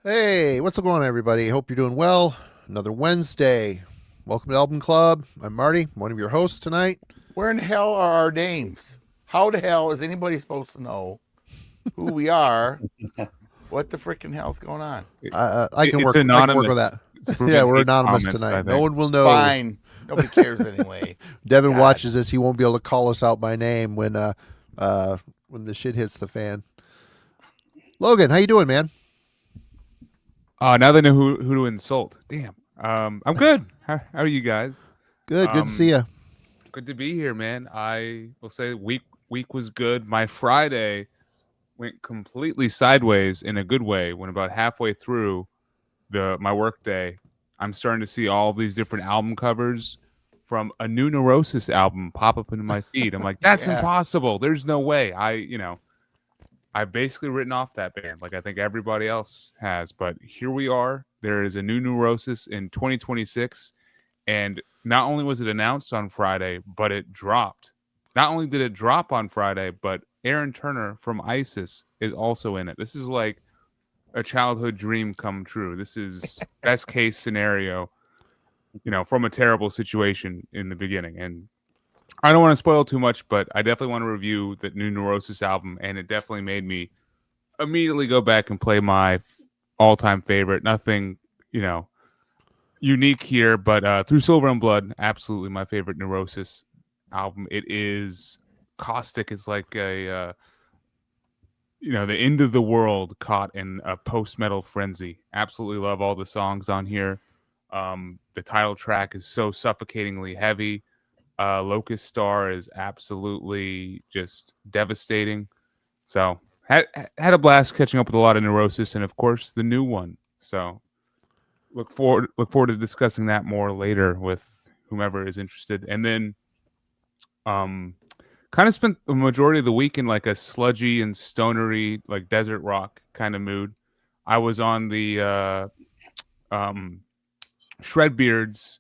Hey, what's going on, everybody? Hope you're doing well. Another Wednesday. Welcome to Album Club. I'm Marty, one of your hosts tonight. Where in the hell are our names? How the hell is anybody supposed to know who we are? What the freaking hell's going on? I can It's work. I can work with anonymous. that. It's to Yeah, prevent we're hate anonymous comments, tonight. I No think. one will know. Fine. Nobody cares anyway. Devin God. watches this. He won't be able to call us out by name when the shit hits the fan. Logan, how you doing, man? Now they know who to insult. Damn. I'm good. How are you guys? Good. Good to see you. Good to be here, man. I will say week was good. My Friday went completely sideways in a good way. When about halfway through my work day, I'm starting to see all these different album covers from a new Neurosis album pop up into my feed. I'm like, that's Yeah. impossible. There's no way. I've basically written off that band, like I think everybody else has. But here we are. There is a new Neurosis in 2026. And not only was it announced on Friday, but it dropped. Not only did it drop on Friday, but Aaron Turner from ISIS is also in it. This is like a childhood dream come true. This is best case scenario, from a terrible situation in the beginning. And I don't want to spoil too much, but I definitely want to review the new Neurosis album, and it definitely made me immediately go back and play my all-time favorite. Nothing, unique here, but Through Silver and Blood, absolutely my favorite Neurosis album. It is caustic. It's like the end of the world caught in a post-metal frenzy. Absolutely love all the songs on here. The title track is so suffocatingly heavy. Locust Star is absolutely just devastating. So had a blast catching up with a lot of Neurosis, and of course the new one. So look forward to discussing that more later with whomever is interested. And then kind of spent the majority of the week in like a sludgy and stonery, like desert rock kind of mood. I was on the Shredbeard's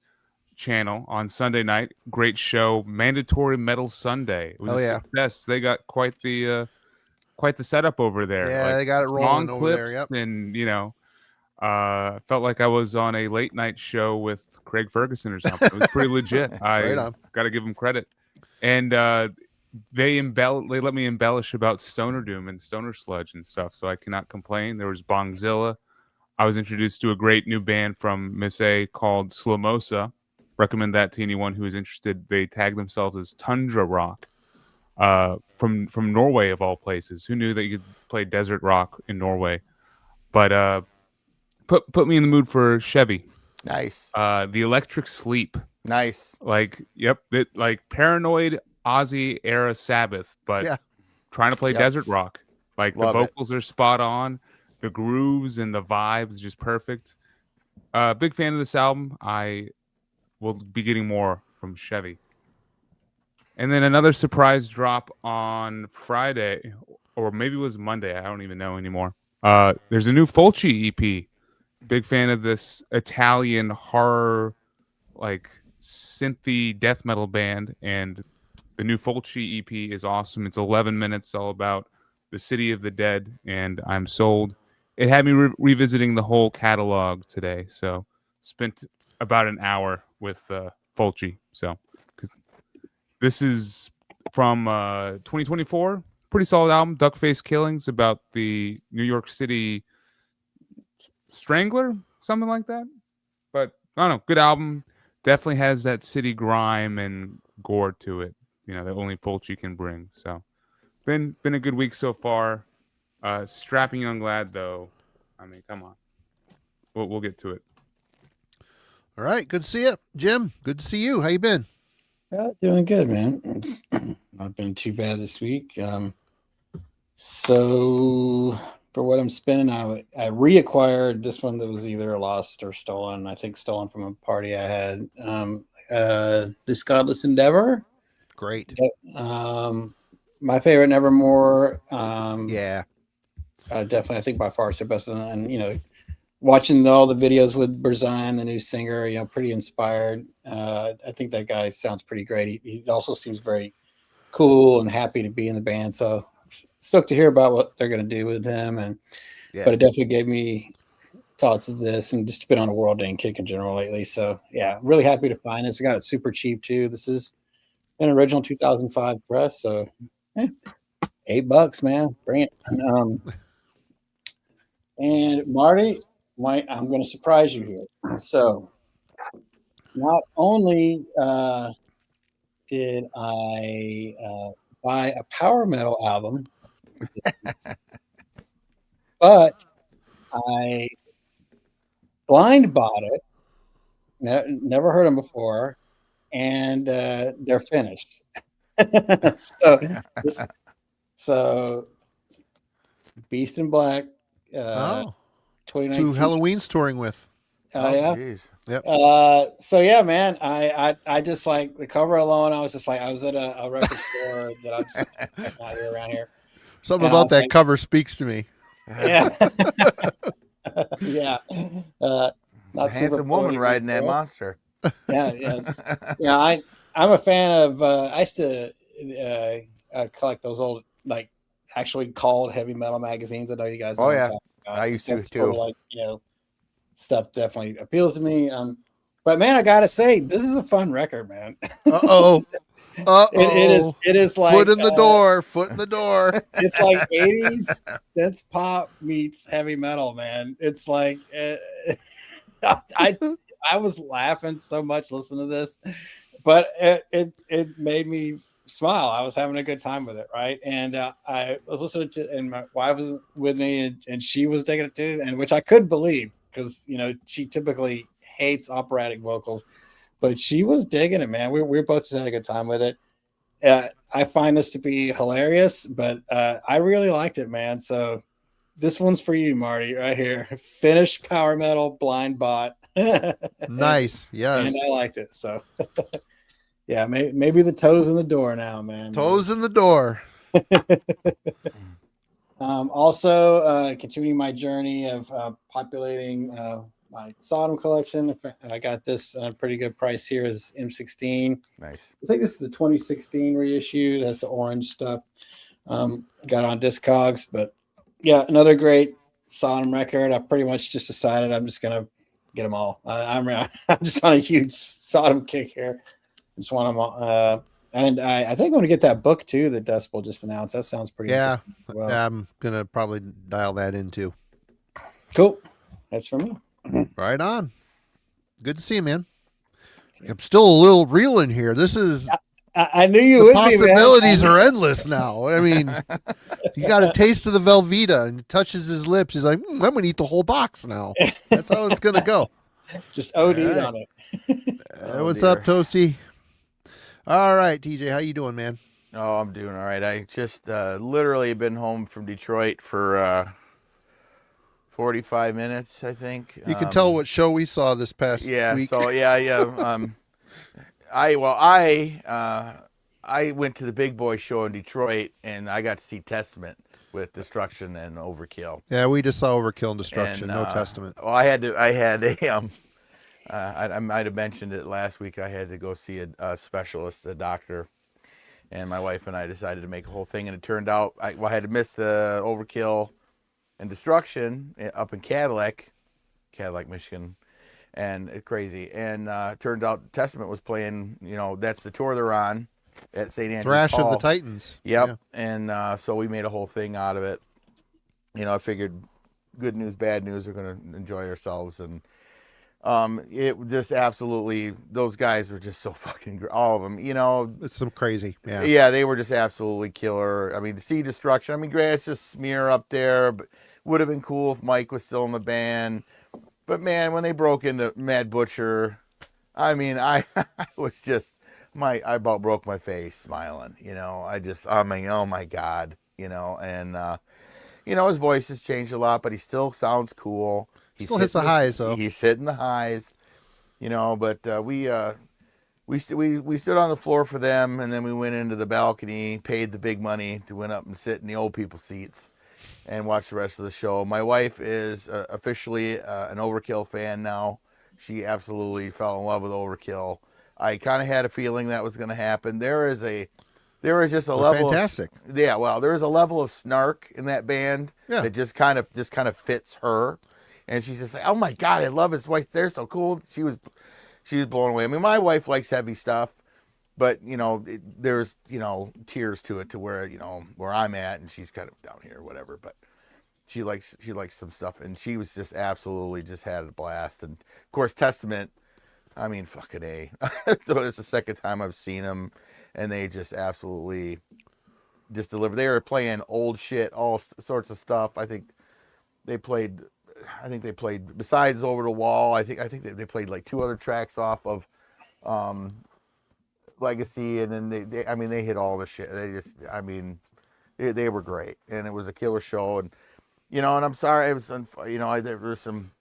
channel on Sunday night. Great show, Mandatory Metal Sunday. It was a success. They got quite the setup over there. Yeah, like, they got it rolling over there. Yep. And felt like I was on a late night show with Craig Ferguson or something. It was pretty legit. I got to give him credit. And they let me embellish about Stoner Doom and Stoner Sludge and stuff, so I cannot complain. There was Bongzilla. I was introduced to a great new band from Miss A called Slamosa. Recommend that to anyone who is interested. They tag themselves as Tundra Rock. From Norway of all places. Who knew that you could play desert rock in Norway? But put me in the mood for Chevy. Nice. The Electric Sleep. Nice. Like Paranoid Ozzy era Sabbath, but trying to play desert rock. Like the vocals are spot on, the grooves and the vibes just perfect. Big fan of this album. I will be getting more from Chevy. And then another surprise drop on Friday, or maybe it was Monday. I don't even know anymore. There's a new Fulci EP. Big fan of this Italian horror, like synthy death metal band, and the new Fulci EP is awesome. It's 11 minutes, all about the city of the dead, and I'm sold. It had me revisiting the whole catalog today, so spent about an hour with Fulci. So this is from 2024. Pretty solid album. Duckface Killings, about the New York City Strangler, something like that. But I don't know. Good album. Definitely has that city grime and gore to it, that only Fulci can bring. So been a good week so far. Strapping young lad, though. I mean, come on. We'll get to it. All right. Good to see you, Jim. Good to see you. How you been? Yeah, doing good, man. It's not been too bad this week. So for what I'm spending, I reacquired this one that was either lost or stolen. I think stolen from a party I had. This Godless Endeavor. Great. My favorite, Nevermore. Yeah. Definitely, I think by far it's the best. And watching all the videos with Berzine, the new singer, pretty inspired. I think that guy sounds pretty great. He also seems very cool and happy to be in the band. So stoked to hear about what they're going to do with him. But it definitely gave me thoughts of this, and just been on a World Day and Kick in general lately. So yeah, really happy to find this. I got it super cheap too. This is an original 2005 press, so $8, man. Bring it. And Marty, I'm going to surprise you here. So not only did I buy a power metal album, but I blind bought it. Never heard them before, and they're finished. so Beast in Black. 2019. Who Halloween's touring with. Yeah. Geez. Yep. So yeah, man, I just like the cover alone. I was at a record store that I'm just not here around here. Something about that cover speaks to me. Yeah. Yeah. Not a handsome woman riding that monster. Yeah. I'm a fan of. I used to collect those old, like, actually called heavy metal magazines. I know you guys. Oh yeah, I used to too. Like, stuff definitely appeals to me. But man, I gotta say, this is a fun record, man. It is like foot in the door. It's like 80s synth pop meets heavy metal, man. It's like I was laughing so much listening to this, but it made me smile. I was having a good time with it, right? And I was listening to, and my wife was with me, and she was taking it too, and which I couldn't believe, because she typically hates operatic vocals, but she was digging it, man. We both just had a good time with it. I find this to be hilarious, but I really liked it, man. So this one's for you, Marty, right here. Finished power metal blind bot. Nice. Yes. And I liked it. So yeah, maybe the toes in the door now, man. Toes in the door. Also, continuing my journey of populating my Sodom collection. I got this at a pretty good price here is M16. Nice. I think this is the 2016 reissue. That's the orange stuff. Got on Discogs, but yeah, another great Sodom record. I pretty much just decided I'm just gonna get them all. I'm just on a huge Sodom kick here. Just want them all. And I think I'm going to get that book too that Decibel just announced. That sounds pretty interesting as well. I'm going to probably dial that in too. Cool. That's for me. Right on. Good to see you, man. I'm still a little real in here. This is... I knew you would be. The possibilities are endless now. I mean, you got a taste of the Velveeta and he touches his lips. He's like, I'm going to eat the whole box now. That's how it's going to go. Just OD'd on it. What's up, Toasty? All right, TJ, how you doing, man? Oh, I'm doing all right. I just literally been home from Detroit for 45 minutes, I think. You can tell what show we saw this past week. So I went to the Big Boy show in Detroit, and I got to see Testament with Destruction and Overkill. Yeah, we just saw Overkill and Destruction, no Testament. Well, I had a I might have mentioned it last week. I had to go see a specialist, a doctor, and my wife and I decided to make a whole thing. And it turned out I had to miss the Overkill and Destruction up in Cadillac, Michigan, and it's crazy. And it turned out Testament was playing. That's the tour they're on at St. Andrews Thrash Hall. of the Titans. Yep. Yeah. And so we made a whole thing out of it. I figured good news, bad news, we're going to enjoy ourselves. And it just absolutely, those guys were just so fucking, all of them, It's some crazy. Yeah. Yeah, they were just absolutely killer. I mean, to see Destruction, granted, it's just Smear up there, but would have been cool if Mike was still in the band. But man, when they broke into Mad Butcher, I was just, I about broke my face smiling, oh my God, and, his voice has changed a lot, but he still sounds cool. He still hits the highs, though. He's hitting the highs, but we stood on the floor for them, and then we went into the balcony, paid the big money to went up and sit in the old people seats and watch the rest of the show. My wife is officially an Overkill fan now. She absolutely fell in love with Overkill. I kind of had a feeling that was going to happen. There is just a level fantastic. There is a level of snark in that band that just kind of fits her. And she's just like, oh my God, I love his voice. They're so cool. She was blown away. I mean, my wife likes heavy stuff, but there's tiers to it, to where where I'm at, and she's kind of down here or whatever. But she likes some stuff, and she was just absolutely just had a blast. And of course, Testament. I mean, fucking A. It's the second time I've seen them, and they just absolutely just delivered. They were playing old shit, all sorts of stuff. I think they played besides Over the Wall. I think they played like 2 other tracks off of Legacy, and then they hit all the shit. They were great, and it was a killer show. And and I'm sorry, it was there was some.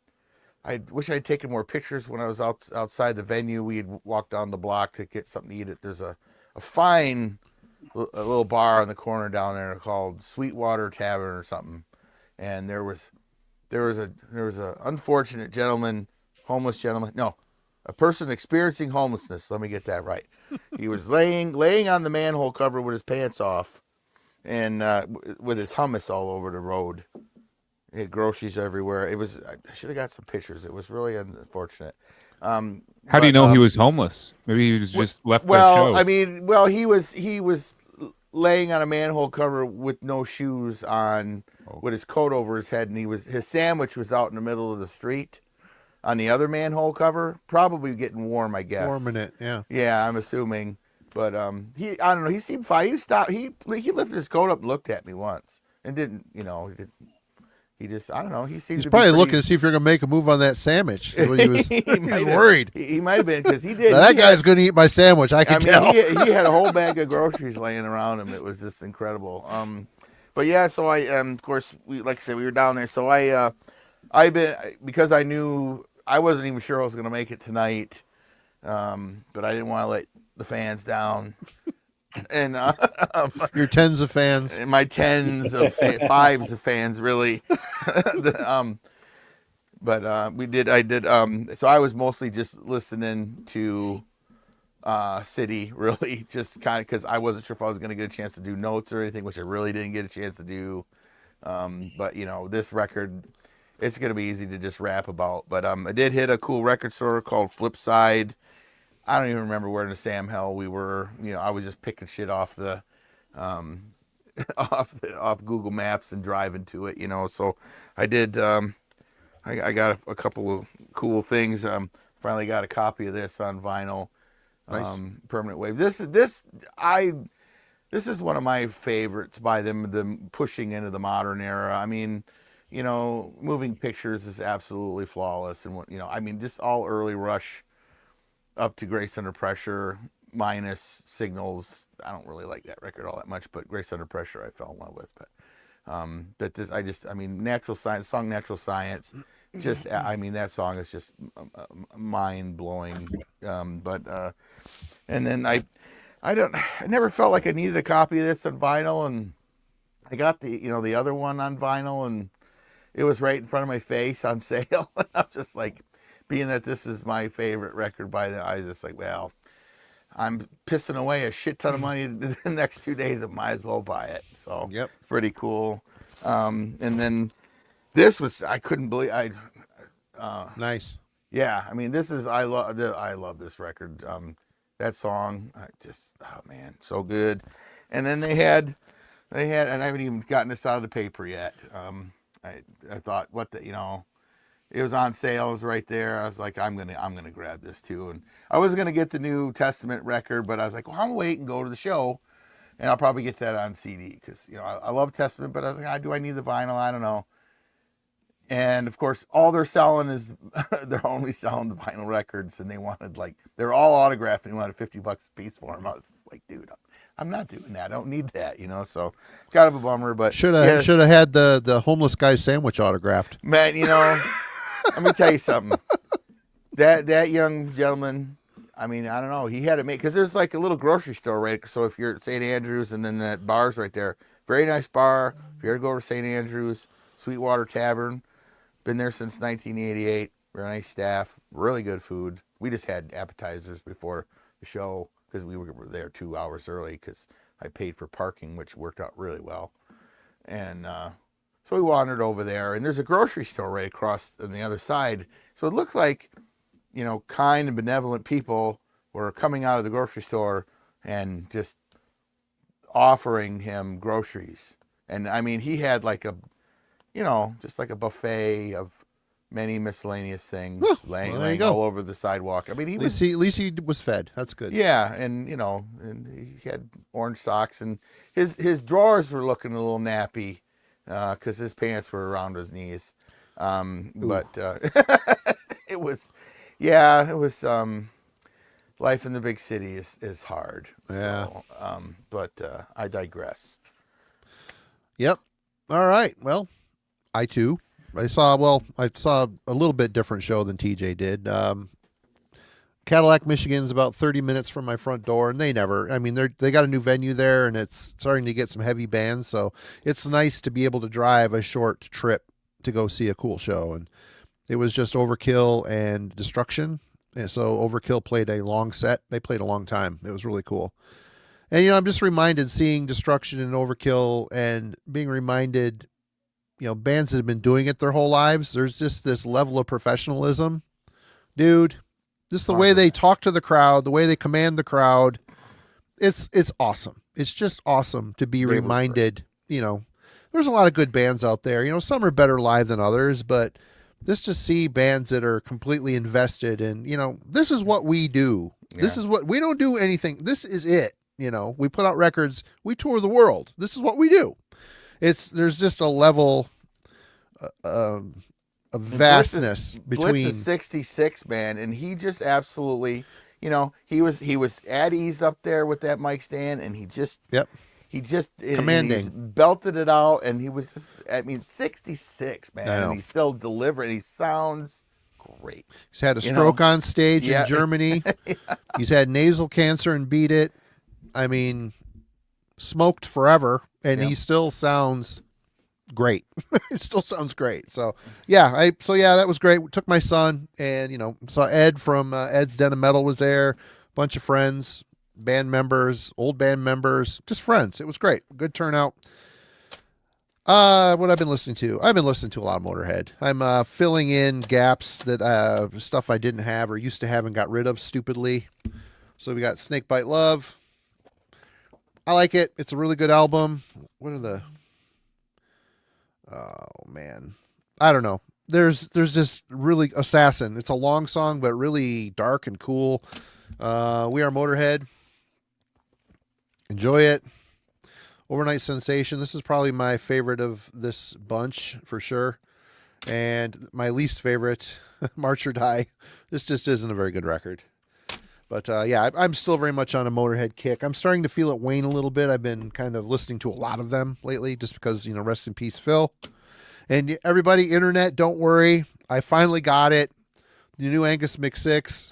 I wish I'd taken more pictures when I was outside the venue. We had walked down the block to get something to eat. There's a fine a little bar on the corner down there called Sweetwater Tavern or something. And there was a unfortunate gentleman, homeless gentleman. No, a person experiencing homelessness. Let me get that right. He was laying on the manhole cover with his pants off, and with his hummus all over the road. He had groceries everywhere. I should have got some pictures. It was really unfortunate. How do you know he was homeless? Maybe he was just left the show. I mean, he was laying on a manhole cover with no shoes on, with his coat over his head, and his sandwich was out in the middle of the street on the other manhole cover, probably getting warm, I guess. Warming it, yeah. Yeah, I'm assuming. But I don't know. He seemed fine. He stopped. He lifted his coat up and looked at me once, and didn't. He just, I don't know. He's probably looking to see if you're going to make a move on that sandwich. He was worried. He might have been, because he did. That guy's going to eat my sandwich. I can tell. He had a whole bag of groceries laying around him. It was just incredible. But yeah, so I, of course, like I said, we were down there. So because I knew, I wasn't even sure I was going to make it tonight. But I didn't want to let the fans down. And your tens of fans, my tens of fives of fans, really. But I did. So I was mostly just listening to City, really, just kind of because I wasn't sure if I was going to get a chance to do notes or anything, which I really didn't get a chance to do. But this record, it's going to be easy to just rap about. But I did hit a cool record store called Flipside. I don't even remember where in the Sam Hell we were. I was just picking shit off the off Google Maps and driving to it. So I did. I got a couple of cool things. Finally got a copy of this on vinyl. Nice. Permanent Wave. This is one of my favorites by them pushing into the modern era. I mean, Moving Pictures is absolutely flawless, and just all early Rush up to Grace Under Pressure minus Signals. I don't really like that record all that much, but Grace Under Pressure I fell in love with. But Natural Science, song Natural Science, just that song is just mind blowing. And then I never felt like I needed a copy of this on vinyl, and I got the other one on vinyl, and it was right in front of my face on sale. I'm just like, being that this is my favorite record by them, I was just like, well, I'm pissing away a shit ton of money the next 2 days. I might as well buy it. So yep, pretty cool. And then this was, I couldn't believe nice. Yeah, I love this record. That song, oh man, so good. And then they had, and I haven't even gotten this out of the paper yet. I thought, it was on sale. It was right there. I was like, I'm gonna grab this too. And I was gonna get the New Testament record, but I was like, well, I'm gonna wait and go to the show, and I'll probably get that on CD because I love Testament. But I was like, do I need the vinyl? I don't know. And of course, all they're selling is they're only selling the vinyl records, and they wanted they're all autographed, and they wanted $50 a piece for them. I was like, dude, I'm not doing that. I don't need that, so kind of a bummer. But should have had the homeless guy's sandwich autographed. Man, let me tell you something. That young gentleman, I don't know. He had it made because there's like a little grocery store, right? So if you're at St. Andrews, and then that bar's right there, very nice bar. If you ever go over to St. Andrews, Sweetwater Tavern, been there since 1988. Very nice staff, really good food. We just had appetizers before the show because we were there 2 hours early because I paid for parking, which worked out really well. And So we wandered over there, and there's a grocery store right across on the other side. So it looked like, kind and benevolent people were coming out of the grocery store and just offering him groceries. And I mean, he had like just like a buffet of many miscellaneous things laying all over the sidewalk. I mean, at least he was fed. That's good. Yeah, and and he had orange socks, and his drawers were looking a little nappy because his pants were around his knees. But it was life in the big city is hard. Yeah. So, but I digress. Yep. All right. Well, I saw a little bit different show than TJ did. Cadillac, Michigan's about 30 minutes from my front door, and they got a new venue there, and it's starting to get some heavy bands, so it's nice to be able to drive a short trip to go see a cool show. And it was just Overkill and Destruction, and so Overkill played a long set. They played a long time. It was really cool. And I'm just reminded, seeing Destruction and Overkill and being reminded, bands that have been doing it their whole lives, there's just this level of professionalism, dude. Just the way they talk to the crowd, the way they command the crowd, it's awesome. It's just awesome to be reminded. There's a lot of good bands out there. Some are better live than others, but just to see bands that are completely invested in, this is what we do. Yeah. This is what we don't do anything. This is it. We put out records. We tour the world. This is what we do. There's just a level of vastness between. Blitz is 66, man, and he just absolutely, he was at ease up there with that mic stand, and he just commanding, belted it out, and he was just, 66, man, and he's still delivering. He sounds great. He's had a stroke on stage in Germany. Yeah. He's had nasal cancer and beat it. Smoked forever, and he still sounds great. It still sounds great. So that was great. We took my son, and saw Ed from Ed's Den of Metal was there. A bunch of friends, band members, old band members, just friends. It was great. Good turnout. What I've been listening to? I've been listening to a lot of Motorhead. I'm filling in gaps that stuff I didn't have or used to have and got rid of stupidly. So we got Snakebite Love. I like it. It's a really good album. What are the... Oh, man. I don't know. There's this really Assassin. It's a long song, but really dark and cool. We Are Motorhead. Enjoy it. Overnight Sensation. This is probably my favorite of this bunch for sure. And my least favorite, March or Die. This just isn't a very good record. But I'm still very much on a Motorhead kick. I'm starting to feel it wane a little bit. I've been kind of listening to a lot of them lately just because, rest in peace, Phil. And everybody, internet, don't worry. I finally got it. The new Angus McSix.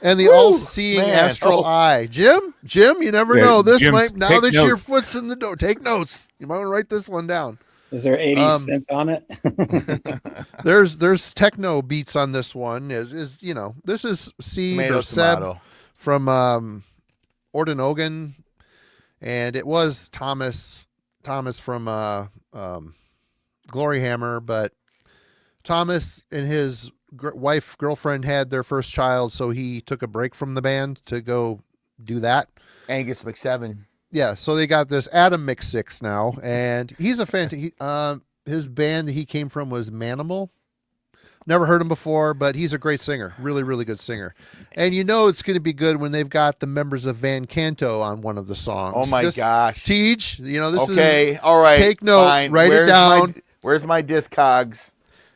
And the all-seeing astral eye. Jim, you never know. This Jim, might, now that your foot's in the door, take notes. You might want to write this one down. Is there 80 synth on it? There's techno beats on this one. This is Steve or Seb from Ordenogan, and it was Thomas from Glory Hammer, but Thomas and his girlfriend had their first child, so he took a break from the band to go do that. Angus McSeven. Yeah, so they got this Adam McSix now, and he's a fantastic. His band that he came from was Manimal. Never heard him before, but he's a great singer. Really, really good singer. And it's going to be good when they've got the members of Van Canto on one of the songs. Oh my gosh. Tej, this is... Okay, all right. Take note, fine. Write it down. Where's my Discogs?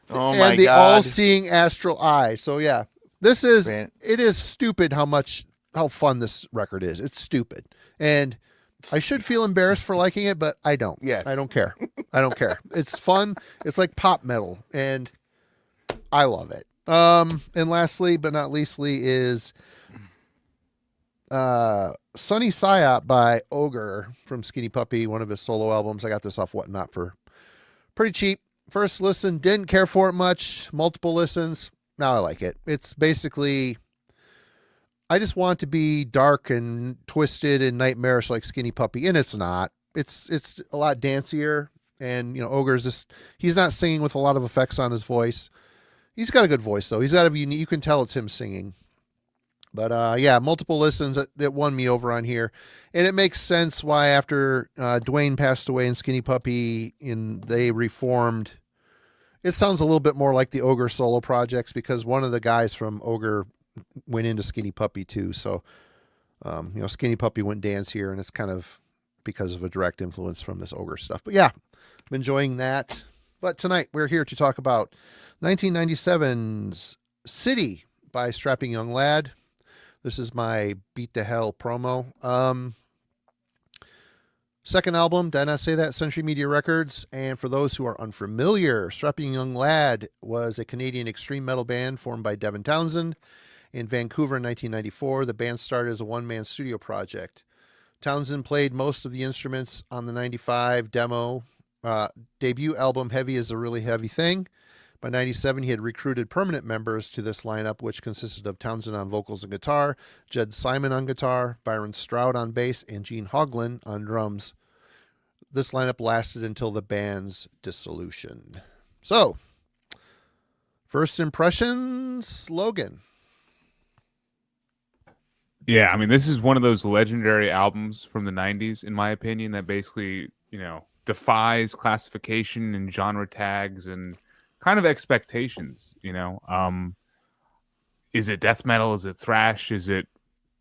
Oh my God. And the all-seeing astral eye. So yeah, it is stupid how fun this record is. It's stupid. And I should feel embarrassed for liking it, but I don't. Yes. I don't care. It's fun. It's like pop metal, and I love it. And lastly, but not leastly, is Sunny Psyop by Ogre from Skinny Puppy, one of his solo albums. I got this off Whatnot for pretty cheap. First listen, didn't care for it much. Multiple listens, now I like it. It's basically... I just want it to be dark and twisted and nightmarish like Skinny Puppy, and it's not. It's a lot dancier. And, Ogre's just, he's not singing with a lot of effects on his voice. He's got a good voice, though. He's got a unique, you can tell it's him singing. But yeah, multiple listens that won me over on here. And it makes sense why after Dwayne passed away in Skinny Puppy and they reformed, it sounds a little bit more like the Ogre solo projects because one of the guys from Ogre went into Skinny Puppy too. So, Skinny Puppy went dance here, and it's kind of because of a direct influence from this Ogre stuff. But yeah, I'm enjoying that. But tonight we're here to talk about 1997's City by Strapping Young Lad. This is my Beat the Hell promo. Second album, did I not say that? Century Media Records. And for those who are unfamiliar, Strapping Young Lad was a Canadian extreme metal band formed by Devin Townsend in Vancouver in 1994. The band started as a one-man studio project. Townsend played most of the instruments on the 95 debut album, Heavy is a Really Heavy Thing. By 97, he had recruited permanent members to this lineup, which consisted of Townsend on vocals and guitar, Jed Simon on guitar, Byron Stroud on bass, and Gene Hoglan on drums. This lineup lasted until the band's dissolution. So, first impressions, Logan. Yeah, I mean, this is one of those legendary albums from the 90s, in my opinion, that basically, defies classification and genre tags and kind of expectations, Is it death metal? Is it thrash? Is it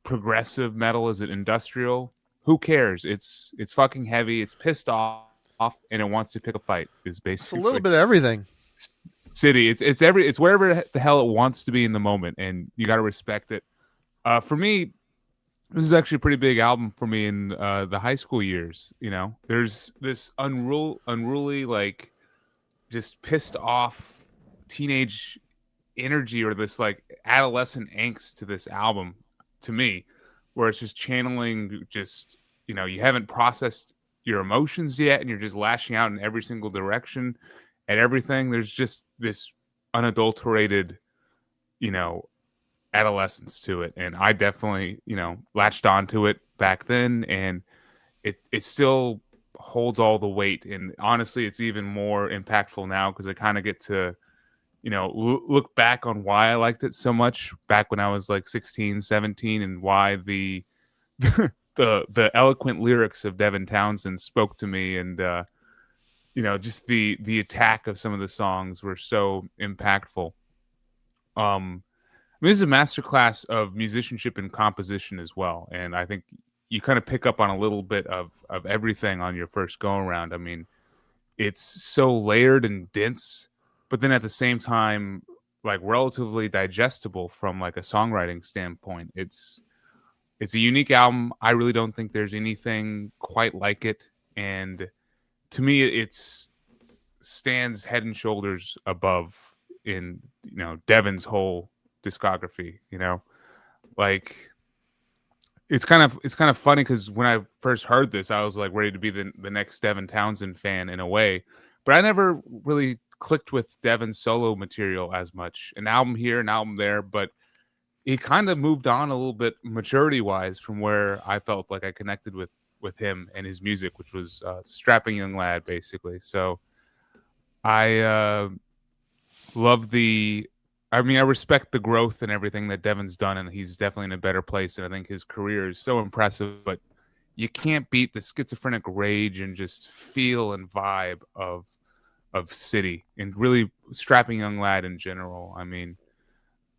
progressive metal? Is it industrial? Who cares? It's fucking heavy. It's pissed off and it wants to pick a fight. Is basically it's a little bit of everything. City. It's wherever the hell it wants to be in the moment, and you got to respect it. For me, this is actually a pretty big album for me in the high school years. There's this unruly, like, just pissed off teenage energy or this like adolescent angst to this album to me, where it's just channeling you haven't processed your emotions yet and you're just lashing out in every single direction at everything. There's just this unadulterated, adolescence to it. And I definitely, latched onto it back then, and it still holds all the weight. And honestly, it's even more impactful now because I kind of get to, look back on why I liked it so much back when I was like 16, 17, and why the the eloquent lyrics of Devin Townsend spoke to me, and just the attack of some of the songs were so impactful. This is a masterclass of musicianship and composition as well, and I think you kind of pick up on a little bit of everything on your first go around. I mean, it's so layered and dense, but then at the same time, like, relatively digestible from like a songwriting standpoint. It's a unique album. I really don't think there's anything quite like it, and to me, it's stands head and shoulders above in Devin's whole discography. Like, it's kind of funny because when I first heard this, I was like ready to be the next Devin Townsend fan in a way, but I never really clicked with Devin's solo material as much. An album here, an album there, but he kind of moved on a little bit maturity wise from where I felt like I connected with him and his music, which was Strapping Young Lad, basically. So I I respect the growth and everything that Devin's done, and he's definitely in a better place. And I think his career is so impressive, but you can't beat the schizophrenic rage and just feel and vibe of City, and really Strapping Young Lad in general. I mean,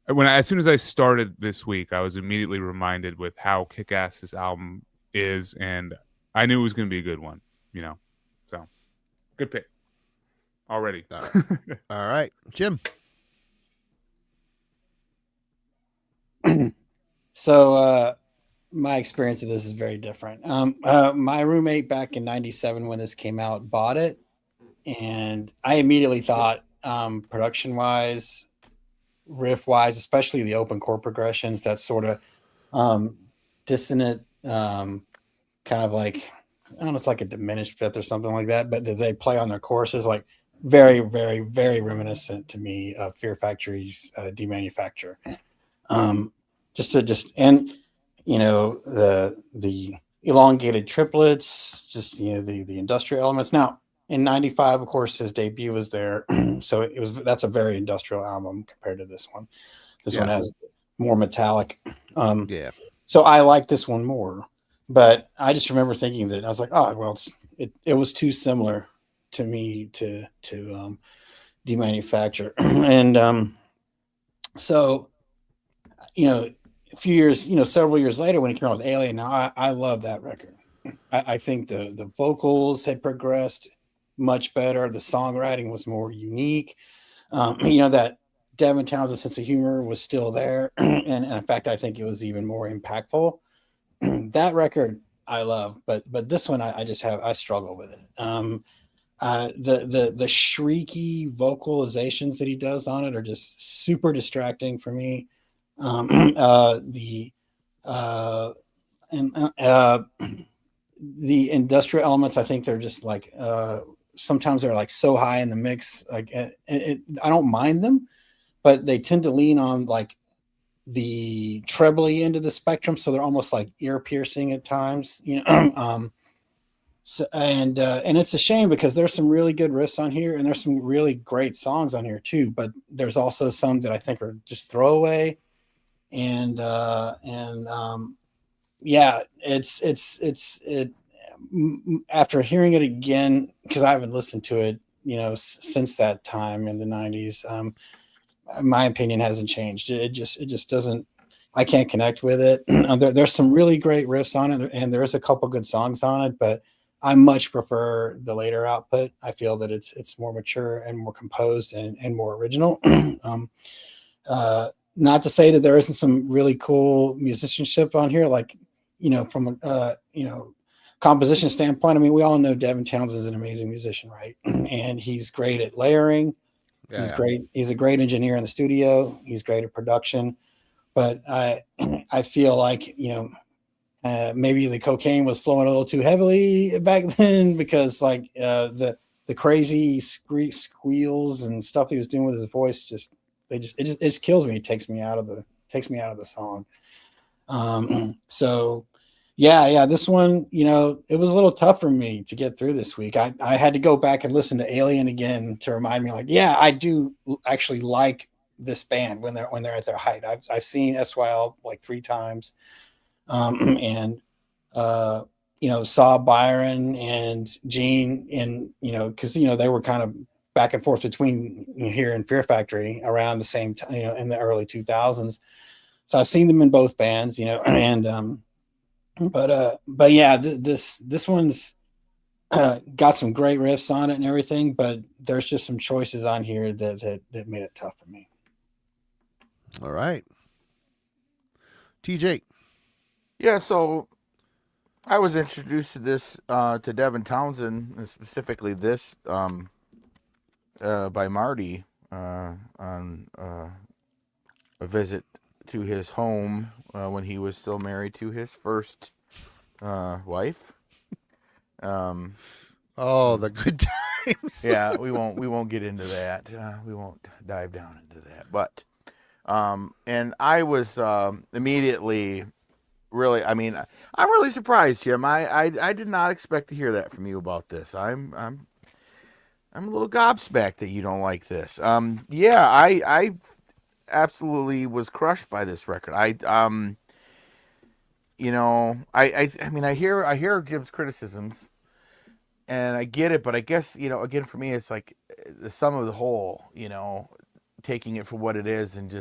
as soon as I started this week, I was immediately reminded with how kick-ass this album is, and I knew it was going to be a good one, So, good pick already. All right, Jim. So my experience of this is very different. My roommate back in 97 when this came out bought it, and I immediately thought production wise, riff wise, especially the open chord progressions, that sort of dissonant kind of like, I don't know, it's like a diminished fifth or something like that, but they play on their choruses, like very, very, very reminiscent to me of Fear Factory's Demanufacture. The elongated triplets, just the industrial elements. Now, in '95, of course, his debut was there, so that's a very industrial album compared to this one. This one has more metallic. So I like this one more, but I just remember thinking that I was like, oh well, it was too similar to me to demanufacture, and so a few years, several years later when he came out with Alien, now I love that record. I think the vocals had progressed much better. The songwriting was more unique. That Devin Townsend's sense of humor was still there. And in fact, I think it was even more impactful. That record I love, but this one I struggle with it. The shrieky vocalizations that he does on it are just super distracting for me. The industrial elements, I think they're just like sometimes they're like so high in the mix, like I don't mind them, but they tend to lean on like the trebly end of the spectrum, so they're almost like ear piercing at times, So, and it's a shame because there's some really good riffs on here, and there's some really great songs on here too. But there's also some that I think are just throwaway, and it. After hearing it again, because I haven't listened to it, since that time in the '90s, my opinion hasn't changed. It just doesn't. I can't connect with it. There's some really great riffs on it, and there's a couple good songs on it, but I much prefer the later output. I feel that it's more mature and more composed and more original. Not to say that there isn't some really cool musicianship on here, like from a composition standpoint. I mean, we all know Devin Townsend is an amazing musician, right? And he's great at layering. Great. He's a great engineer in the studio. He's great at production. But I feel like maybe the cocaine was flowing a little too heavily back then, because like the crazy squeals and stuff he was doing with his voice it just kills me. It takes me out of the song. So yeah, this one, it was a little tough for me to get through this week. I had to go back and listen to Alien again to remind me, like, yeah, I do actually like this band when they're at their height. I've seen SYL like 3 times, and saw Byron and Gene in, because they were kind of back and forth between here and Fear Factory around the same time, in the early 2000s. So I've seen them in both bands, and but yeah, this one's got some great riffs on it and everything, but there's just some choices on here that made it tough for me. All right. TJ. Yeah, so I was introduced to this to Devin Townsend, and specifically this by Marty on a visit to his home when he was still married to his first wife. The good times. Yeah, we won't get into that. We won't dive down into that. But and I was immediately really, I mean, I'm really surprised, Jim. I did not expect to hear that from you about this. I'm a little gobsmacked that you don't like this. Yeah, I absolutely was crushed by this record. I mean, I hear Jim's criticisms, and I get it, but I guess, again, for me, it's like the sum of the whole, taking it for what it is, and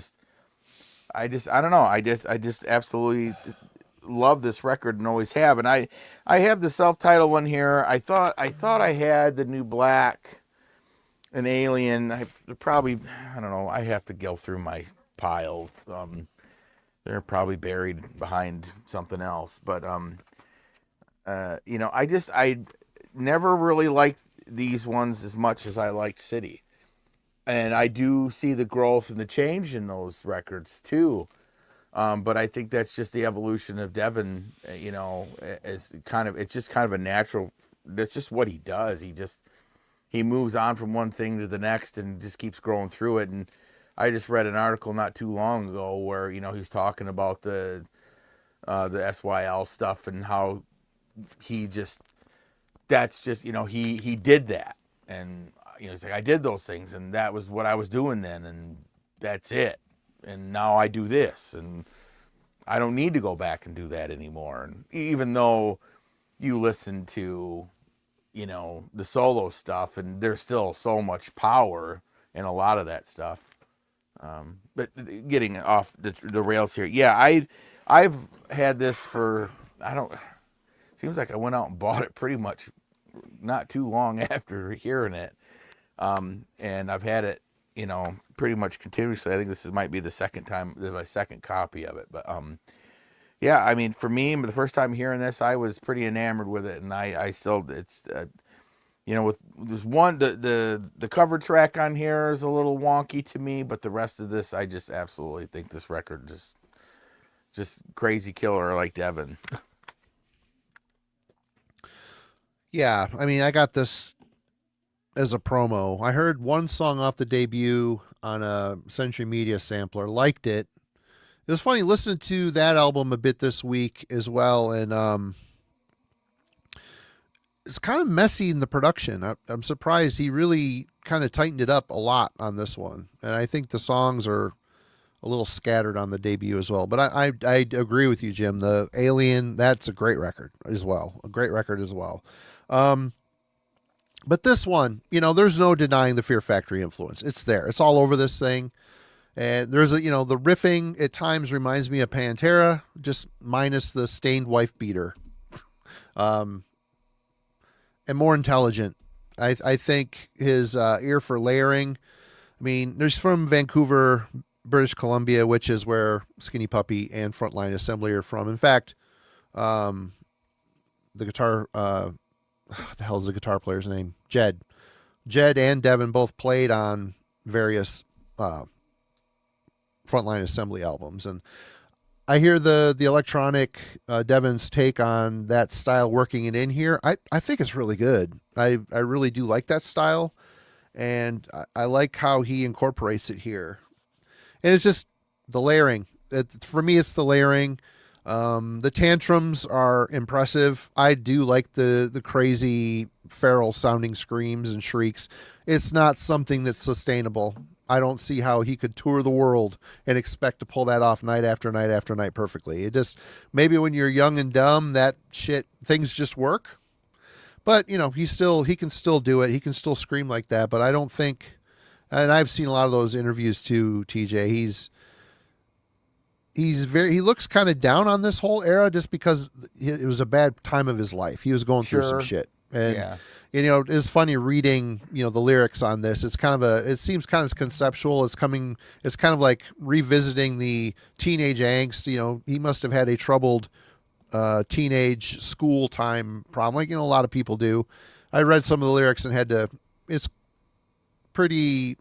I don't know. I just absolutely love this record and always have. And I have the self-titled one here. I thought I had the New Black, an Alien. I don't know. I have to go through my piles. They're probably buried behind something else. But I never really liked these ones as much as I liked City. And I do see the growth and the change in those records too. But I think that's just the evolution of Devin, it's just kind of a natural, that's just what he does. He moves on from one thing to the next and just keeps growing through it. And I just read an article not too long ago where, he's talking about the SYL stuff and how he did that. And he's like, I did those things, and that was what I was doing then, and that's it. And now I do this, and I don't need to go back and do that anymore. And even though you listen to, the solo stuff, and there's still so much power in a lot of that stuff. But getting off the rails here, yeah, I've had this for, seems like I went out and bought it pretty much not too long after hearing it. And I've had it, pretty much continuously. I think this might be my second copy of it. But yeah, I mean, for me, the first time hearing this, I was pretty enamored with it, and I still, it's, with there's one, the cover track on here is a little wonky to me, but the rest of this, I just absolutely think this record just crazy killer, like Devin. Yeah, I mean, I got this as a promo. I heard one song off the debut on a Century Media sampler, liked it. It was funny listening to that album a bit this week as well, and it's kind of messy in the production. I'm surprised he really kind of tightened it up a lot on this one, and I think the songs are a little scattered on the debut as well. But I agree with you, Jim. The Alien, that's a great record as well. But this one, there's no denying the Fear Factory influence. It's there. It's all over this thing. And there's the riffing at times reminds me of Pantera, just minus the stained wife beater. And more intelligent. I think his ear for layering. I mean, there's from Vancouver, British Columbia, which is where Skinny Puppy and Frontline Assembly are from. In fact, the guitar, what the hell is the guitar player's name? Jed and Devin both played on various Frontline Assembly albums, and I hear the electronic Devin's take on that style working it in here. I think it's really good. I really do like that style, and I like how he incorporates it here. And it's just the layering. For me, it's the layering. The tantrums are impressive. I do like the crazy feral sounding screams and shrieks. It's not something that's sustainable. I don't see how he could tour the world and expect to pull that off night after night after night perfectly. It just, maybe when you're young and dumb, things just work. But, he can still do it. He can still scream like that. But I don't think, and I've seen a lot of those interviews too, TJ, he looks kind of down on this whole era just because it was a bad time of his life. He was going through some shit. And, yeah. It's funny reading, the lyrics on this. It's it seems kind of conceptual. It's kind of like revisiting the teenage angst. He must have had a troubled teenage school time problem. Like, a lot of people do. I read some of the lyrics and it's pretty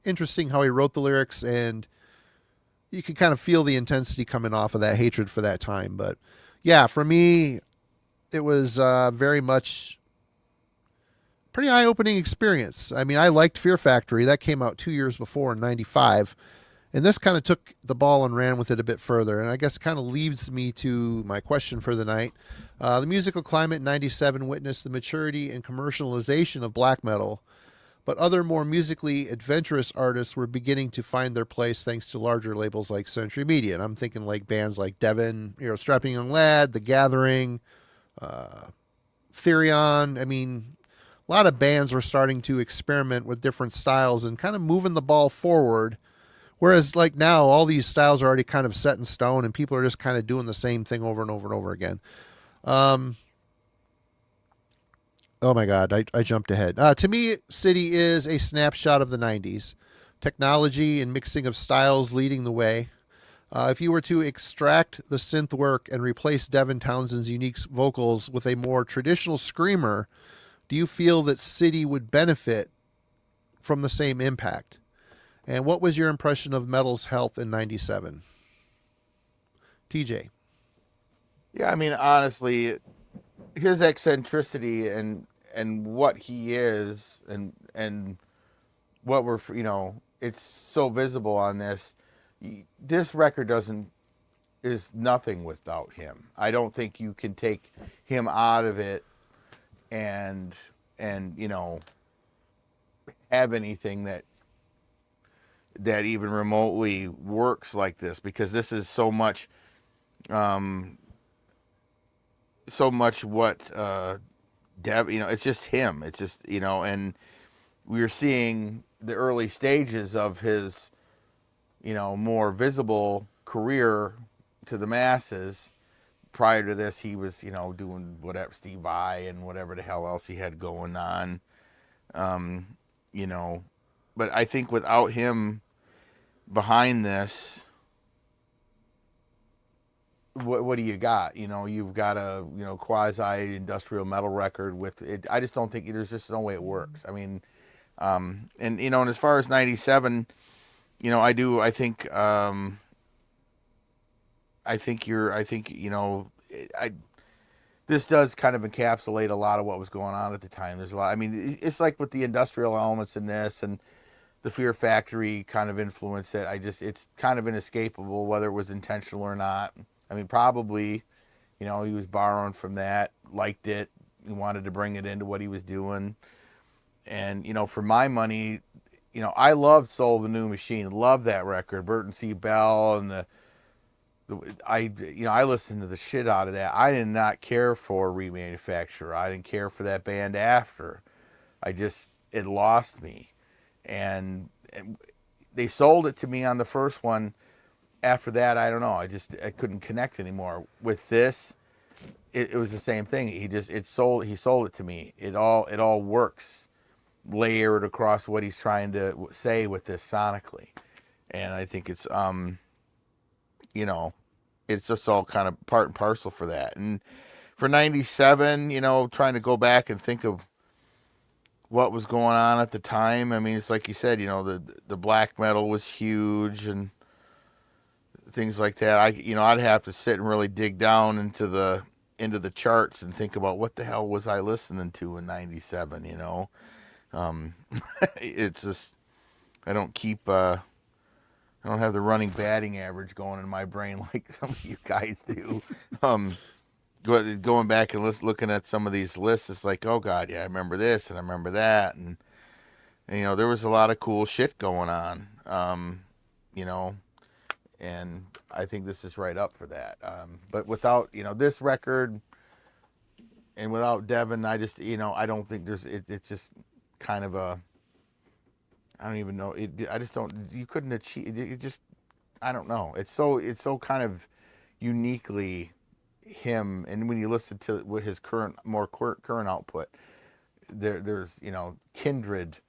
interesting how he wrote the lyrics, and you can kind of feel the intensity coming off of that hatred for that time. But yeah, for me, it was very much pretty eye-opening experience. I mean, I liked Fear Factory. That came out 2 years before in 95. And this kind of took the ball and ran with it a bit further. And I guess it kind of leads me to my question for the night. The musical climate in 97 witnessed the maturity and commercialization of black metal, but other more musically adventurous artists were beginning to find their place thanks to larger labels like Century Media. And I'm thinking like bands like Devin, Strapping Young Lad, The Gathering, Therion. I mean, a lot of bands were starting to experiment with different styles and kind of moving the ball forward. Whereas like now, all these styles are already kind of set in stone and people are just kind of doing the same thing over and over and over again. Oh my God, I jumped ahead. To me, City is a snapshot of the 90s. Technology and mixing of styles leading the way. If you were to extract the synth work and replace Devin Townsend's unique vocals with a more traditional screamer, do you feel that City would benefit from the same impact? And what was your impression of metal's health in 97? TJ. Yeah, I mean, honestly, his eccentricity and what he is and what we're, it's so visible on this. This record is nothing without him. I don't think you can take him out of it and have anything that even remotely works like this, because this is so much what Dev, it's just him. It's just, and we're seeing the early stages of his, more visible career to the masses. Prior to this, he was, doing whatever, Steve Vai and whatever the hell else he had going on. But I think without him behind this, what do you got? You've got a quasi industrial metal record with it. I just don't think there's just no way it works. I mean, and as far as '97, this does kind of encapsulate a lot of what was going on at the time. There's a lot. I mean, it's like with the industrial elements in this and the Fear Factory kind of influence that it's kind of inescapable, whether it was intentional or not. I mean, probably, he was borrowing from that, liked it, he wanted to bring it into what he was doing. And, for my money, I loved Soul of a New Machine, loved that record, Burton C. Bell, and I listened to the shit out of that. I did not care for Remanufacturer. I didn't care for that band after. It lost me. And they sold it to me on the first one. After that, I don't know. I couldn't connect anymore with this. It was the same thing. He sold it to me. It all works layered across what he's trying to say with this sonically. And I think it's it's just all kind of part and parcel for that. And for '97, trying to go back and think of what was going on at the time. I mean, it's like you said, the black metal was huge and things like that. I'd have to sit and really dig down into the charts and think about what the hell was I listening to in '97. It's just, I don't have the running batting average going in my brain like some of you guys do. Going back and looking at some of these lists, it's like, oh God, yeah, I remember this and I remember that, and there was a lot of cool shit going on, and I think this is right up for that. But without this record and without Devin, I just I don't think it's just kind of a, I don't even know. I just don't. You couldn't achieve. It just. I don't know. It's so kind of uniquely him. And when you listen to what his more current output, there's kindred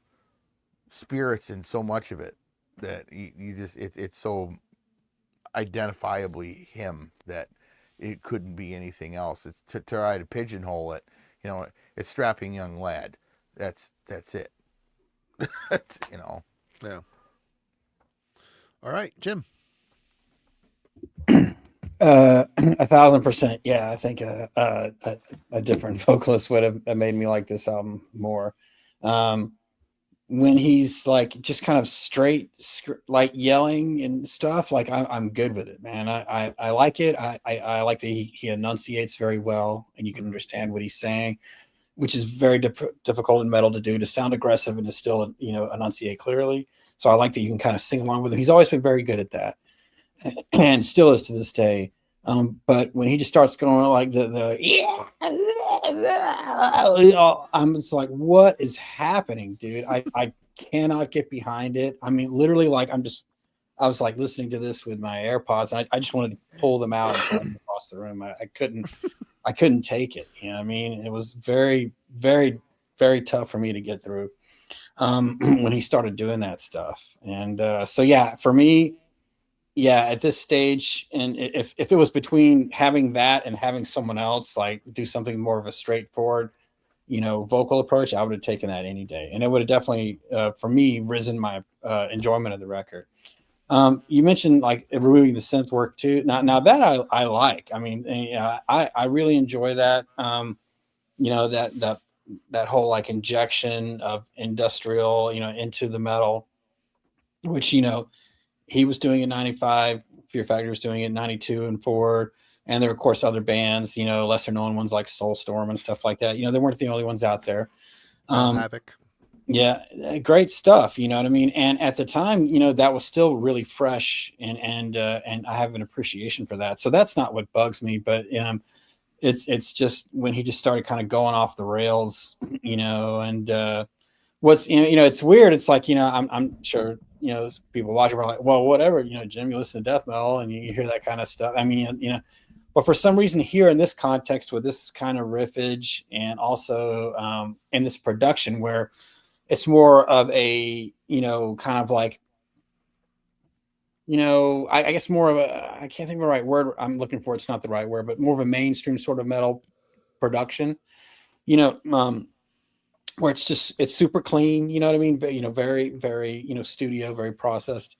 spirits in so much of it that you just it's so identifiably him that it couldn't be anything else. It's to try to pigeonhole it. It's strapping young lad. That's it. Yeah. All right, Jim. 1,000%. Yeah, I think a different vocalist would have made me like this album more. When he's like just kind of straight, like yelling and stuff, like I'm good with it, man. I like it. I like that he enunciates very well, and you can understand what he's saying, which is very difficult in metal to do, to sound aggressive and to still, enunciate clearly. So I like that you can kind of sing along with him. He's always been very good at that, and still is to this day. But when he just starts going like I'm just like, what is happening, dude? I cannot get behind it. I mean, literally, like I was like listening to this with my AirPods, and I just wanted to pull them out and throw them across the room. I couldn't take it. You know what I mean? It was very, very, very tough for me to get through when he started doing that stuff. And so, yeah, for me, yeah, at this stage, and if it was between having that and having someone else like do something more of a straightforward, vocal approach, I would have taken that any day. And it would have definitely, for me, risen my enjoyment of the record. You mentioned like removing the synth work too. Now that I like. I mean, I really enjoy that. That whole like injection of industrial, into the metal, which he was doing in '95. Fear Factory was doing it in '92 and forward. And there were, of course, other bands, lesser known ones like Soulstorm and stuff like that. They weren't the only ones out there. Havoc. Yeah, great stuff. You know what I mean? And at the time, that was still really fresh, and I have an appreciation for that. So that's not what bugs me, but it's just when he just started kind of going off the rails, and what's it's weird. It's like, I'm sure there's people watching are like, well, whatever, Jim, you listen to death metal and you hear that kind of stuff. I mean, but for some reason here in this context with this kind of riffage, and also in this production where it's more of a, kind of like, I guess more of a, I can't think of the right word I'm looking for. It's not the right word, but more of a mainstream sort of metal production, where it's super clean, you know what I mean? Very, very, studio, very processed,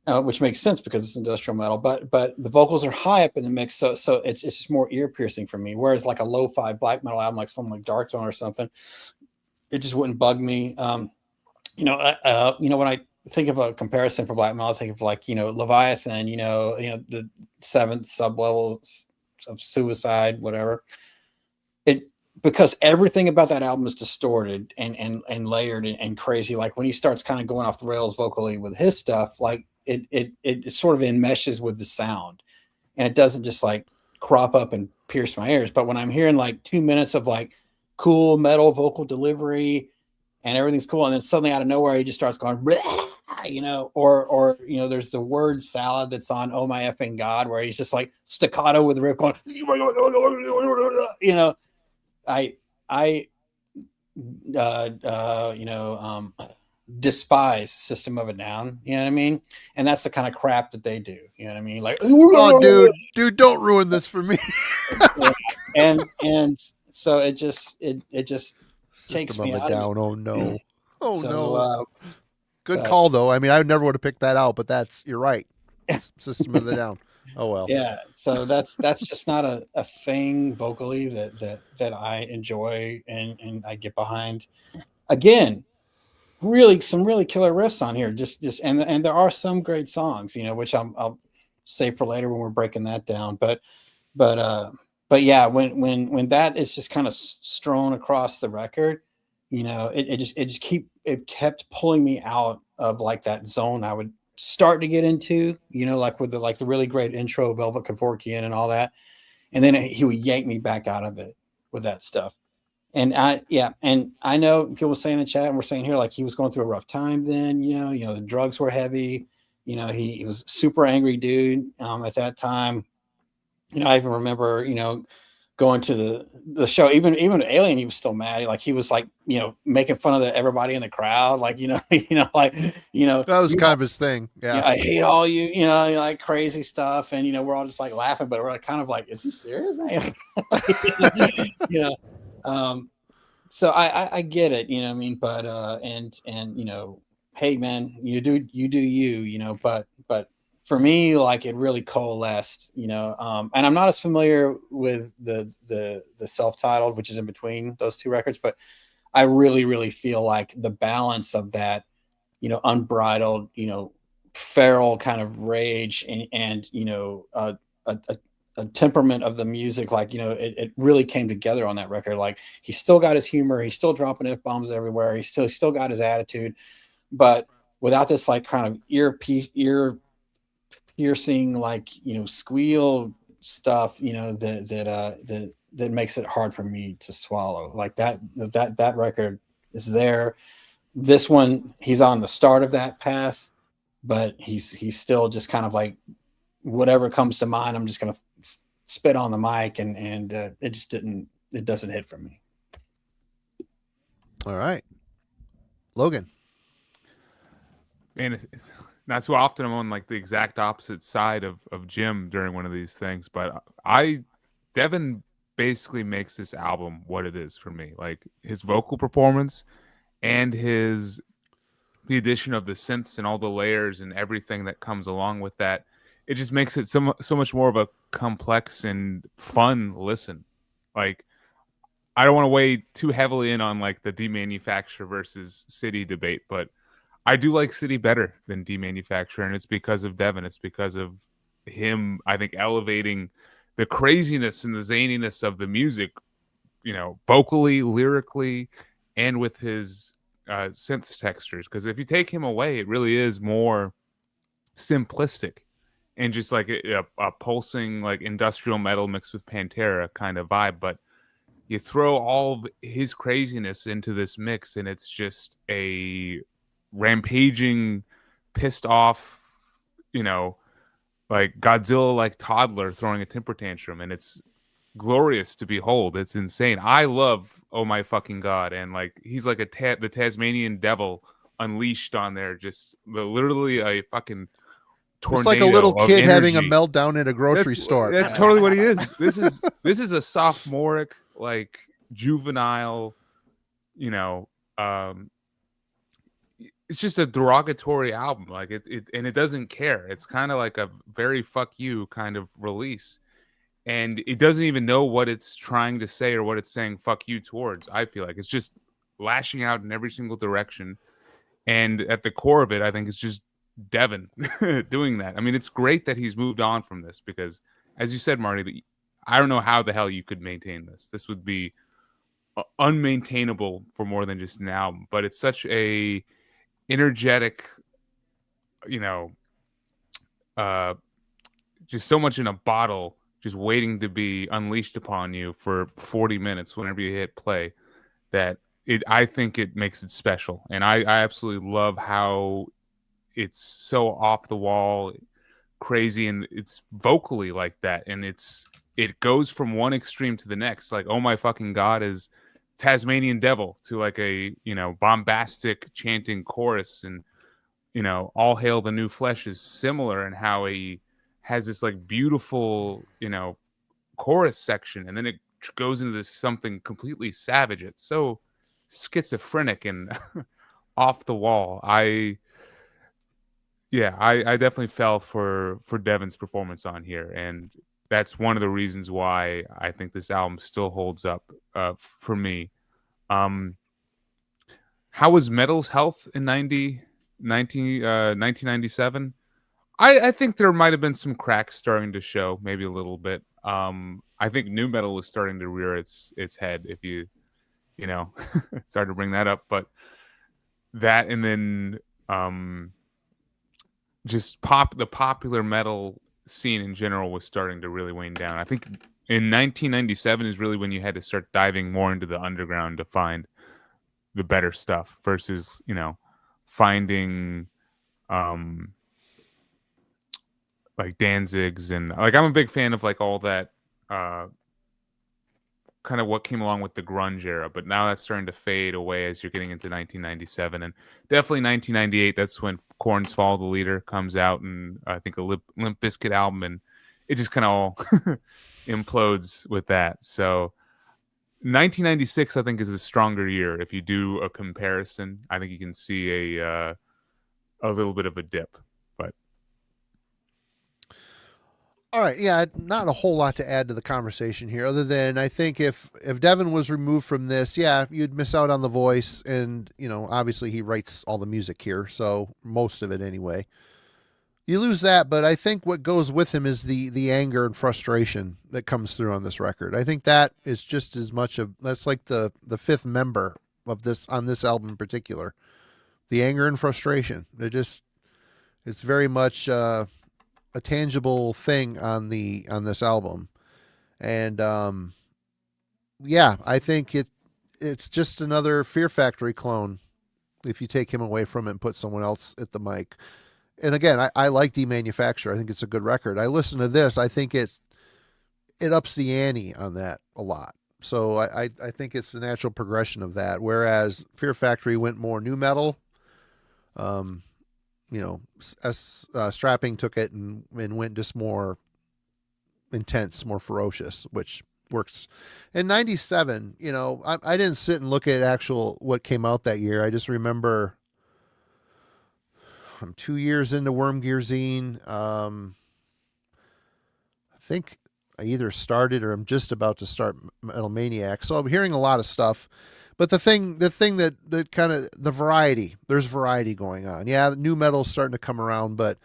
which makes sense because it's industrial metal, but the vocals are high up in the mix. So it's just more ear piercing for me. Whereas like a lo-fi black metal album, like something like Darkthrone or something, it just wouldn't bug me. When I think of a comparison for black metal, I think of like, Leviathan, the seventh sub levels of Suicide, whatever. Because everything about that album is distorted and layered and crazy. Like when he starts kind of going off the rails vocally with his stuff, like it sort of enmeshes with the sound, and it doesn't just like crop up and pierce my ears. But when I'm hearing like 2 minutes of like cool metal vocal delivery and everything's cool, and then suddenly out of nowhere he just starts going, or there's the word salad that's on Oh My Effing God, where he's just like staccato with the riff going, I despise System of a Down, you know what I mean? And that's the kind of crap that they do, you know what I mean? Like, oh, dude, don't ruin this for me. and so it just takes me out down. Oh no. Oh so, no. Good call though. I mean, I never would have picked that out, but you're right. System of the Down. Oh well. Yeah. So that's just not a thing vocally that I enjoy and I get behind. Again, really some really killer riffs on here. Just and there are some great songs, which I'll save for later when we're breaking that down. But yeah, when that is just kind of strewn across the record, it kept pulling me out of like that zone I would start to get into, like with the really great intro, Velvet Kevorkian and all that, and then he would yank me back out of it with that stuff. And I know people say in the chat, and we're saying here, like he was going through a rough time then, the drugs were heavy, he was super angry dude at that time. I even remember, going to the show, even Alien, he was still mad. He was like, making fun of everybody in the crowd, like, that was kind of his thing. Yeah. I hate all you, like crazy stuff. And, we're all just like laughing, but we're like, kind of like, is he serious, man? So I get it, you know what I mean? But, and, hey man, you do you, but for me, like it really coalesced, and I'm not as familiar with the self-titled, which is in between those two records, but I really, really feel like the balance of that, unbridled, feral kind of rage and a temperament of the music, like, it really came together on that record. Like he still got his humor, he's still dropping F-bombs everywhere, he still got his attitude, but without this like kind of ear piercing, like, squeal stuff, that makes it hard for me to swallow. Like that record is there. This one, he's on the start of that path, but he's still just kind of like, whatever comes to mind, I'm just going to spit on the mic, and it doesn't hit for me. All right. Logan. And it's not too often I'm on like the exact opposite side of Jim during one of these things, but Devin basically makes this album what it is for me. Like his vocal performance and the addition of the synths and all the layers and everything that comes along with that, it just makes it so much more of a complex and fun listen. Like I don't want to weigh too heavily in on like the demanufacture versus City debate, but I do like City better than Demanufacture, and it's because of Devin. It's because of him, I think, elevating the craziness and the zaniness of the music, vocally, lyrically, and with his synth textures, because if you take him away, it really is more simplistic and just like a pulsing like industrial metal mixed with Pantera kind of vibe. But you throw all of his craziness into this mix, and it's just a rampaging, pissed off, like Godzilla like toddler throwing a temper tantrum, and it's glorious to behold. It's insane. I love Oh My Fucking God, and like he's like the Tasmanian devil unleashed on there, just literally a fucking tornado. It's like a little kid having a energy. meltdown at a grocery store. That's totally what he is. This is a sophomoric, like juvenile, it's just a derogatory album. Like it doesn't care. It's kind of like a very fuck you kind of release. And it doesn't even know what it's trying to say or what it's saying fuck you towards. I feel like it's just lashing out in every single direction. And at the core of it, I think it's just Devin doing that. I mean, it's great that he's moved on from this because, as you said, Marty, I don't know how the hell you could maintain this. This would be unmaintainable for more than just an album. But it's such a energetic, just so much in a bottle, just waiting to be unleashed upon you for 40 minutes whenever you hit play, that I think it makes it special. And I absolutely love how it's so off the wall, crazy, and it's vocally like that. And it goes from one extreme to the next. Like, Oh My Fucking God is Tasmanian devil to like a, bombastic chanting chorus, and, All Hail the New Flesh is similar in how he has this like beautiful, chorus section, and then it goes into this something completely savage. It's so schizophrenic and off the wall. I definitely fell for Devin's performance on here, and that's one of the reasons why I think this album still holds up for me. How was Metal's health in 1997? I think there might have been some cracks starting to show, maybe a little bit. I think nu metal was starting to rear its head, if you started to bring that up. But that, and then just the popular metal scene in general was starting to really wane down. I think in 1997 is really when you had to start diving more into the underground to find the better stuff versus, finding like Danzig's, and like I'm a big fan of like all that kind of what came along with the grunge era, but now that's starting to fade away as you're getting into 1997, and definitely 1998. That's when Korn's Follow the Leader comes out, and I think a Limp Bizkit album, and it just kind of all implodes with that. So 1996, I think, is a stronger year. If you do a comparison, I think you can see a little bit of a dip. But all right, yeah, not a whole lot to add to the conversation here, other than I think if Devin was removed from this, yeah, you'd miss out on the voice, and obviously he writes all the music here, so most of it anyway. You lose that, but I think what goes with him is the anger and frustration that comes through on this record. I think that is just as much of that's like the fifth member of this on this album in particular. The anger and frustration. It's very much a tangible thing on this album. And I think it's just another Fear Factory clone if you take him away from it and put someone else at the mic. And again, I like Demanufacture. I think it's a good record. I listen to this. I think it ups the ante on that a lot. So I think it's the natural progression of that. Whereas Fear Factory went more nu metal. Strapping took it and went just more intense, more ferocious, which works. In 97, I didn't sit and look at what came out that year. I just remember I'm 2 years into Worm Gear Zine. I think I either started or I'm just about to start Metal Maniac. So I'm hearing a lot of stuff. But the thing that kind of the variety, there's variety going on. Yeah, nu metal's starting to come around, but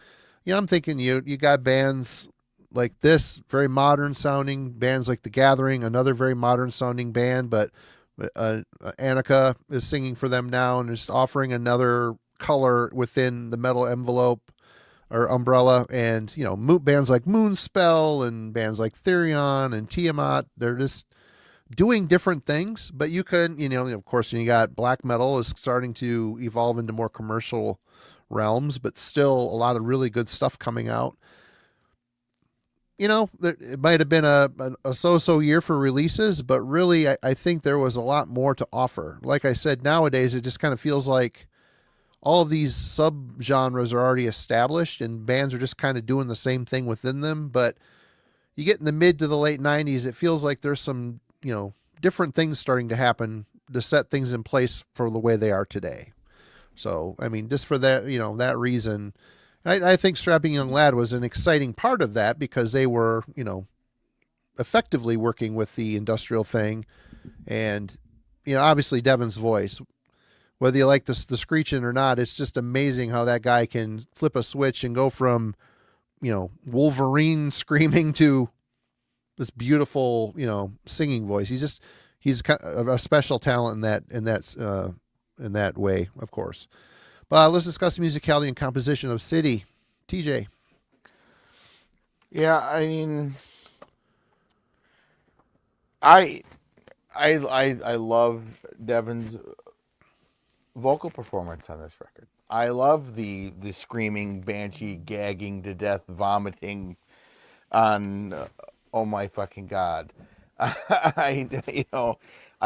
I'm thinking you got bands like this, very modern sounding, bands like The Gathering, another very modern sounding band, but Annika is singing for them now and just offering another color within the metal envelope or umbrella. And, you know, bands like Moonspell and bands like Therion and Tiamat, they're just doing different things. But you can, you know, of course, you got black metal is starting to evolve into more commercial realms, but still a lot of really good stuff coming out. You know, it might have been a so-so year for releases, but really I think there was a lot more to offer. Like I said, nowadays it just kind of feels like all of these subgenres are already established and bands are just kind of doing the same thing within them. But you get in the mid to the late 90s, it feels like there's some, you know, different things starting to happen to set things in place for the way they are today. So, I mean, just for that, you know, that reason, I think Strapping Young Lad was an exciting part of that because they were, you know, effectively working with the industrial thing. And, you know, obviously Devin's voice, whether you like the screeching or not, it's just amazing how that guy can flip a switch and go from, you know, Wolverine screaming to this beautiful, you know, singing voice. He's kind of a special talent in that way, of course. But let's discuss the musicality and composition of City. TJ. Yeah, I mean, I love Devin's vocal performance on this record. I love the screaming banshee, gagging to death, vomiting on oh my fucking god. I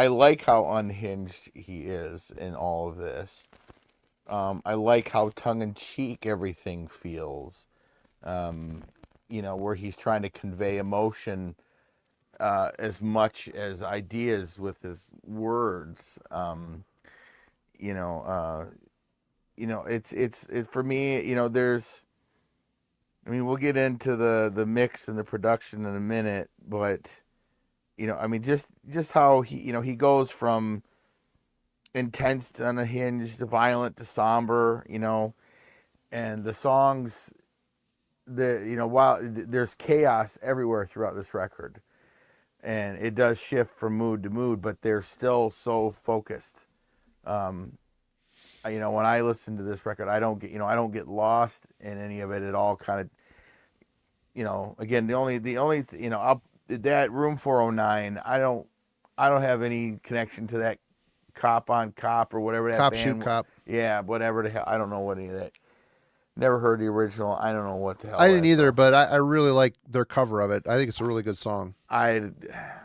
like how unhinged he is in all of this. I like how tongue-in-cheek everything feels, you know, where he's trying to convey emotion as much as ideas with his words. It's for me, you know, I mean, we'll get into the mix and the production in a minute, but, you know, I mean, just how he goes from intense to unhinged to violent to somber, you know, and the songs while there's chaos everywhere throughout this record and it does shift from mood to mood, but they're still so focused. When I listen to this record, I don't get lost in any of it at all. Kind of, again, the only that Room 409, I don't have any connection to that Cop on Cop or whatever that Cop band. Shoot Cop. Yeah, whatever the hell. I don't know what any of that. Never heard the original. I don't know what the hell. I didn't either, but I really like their cover of it. I think it's a really good song. I don't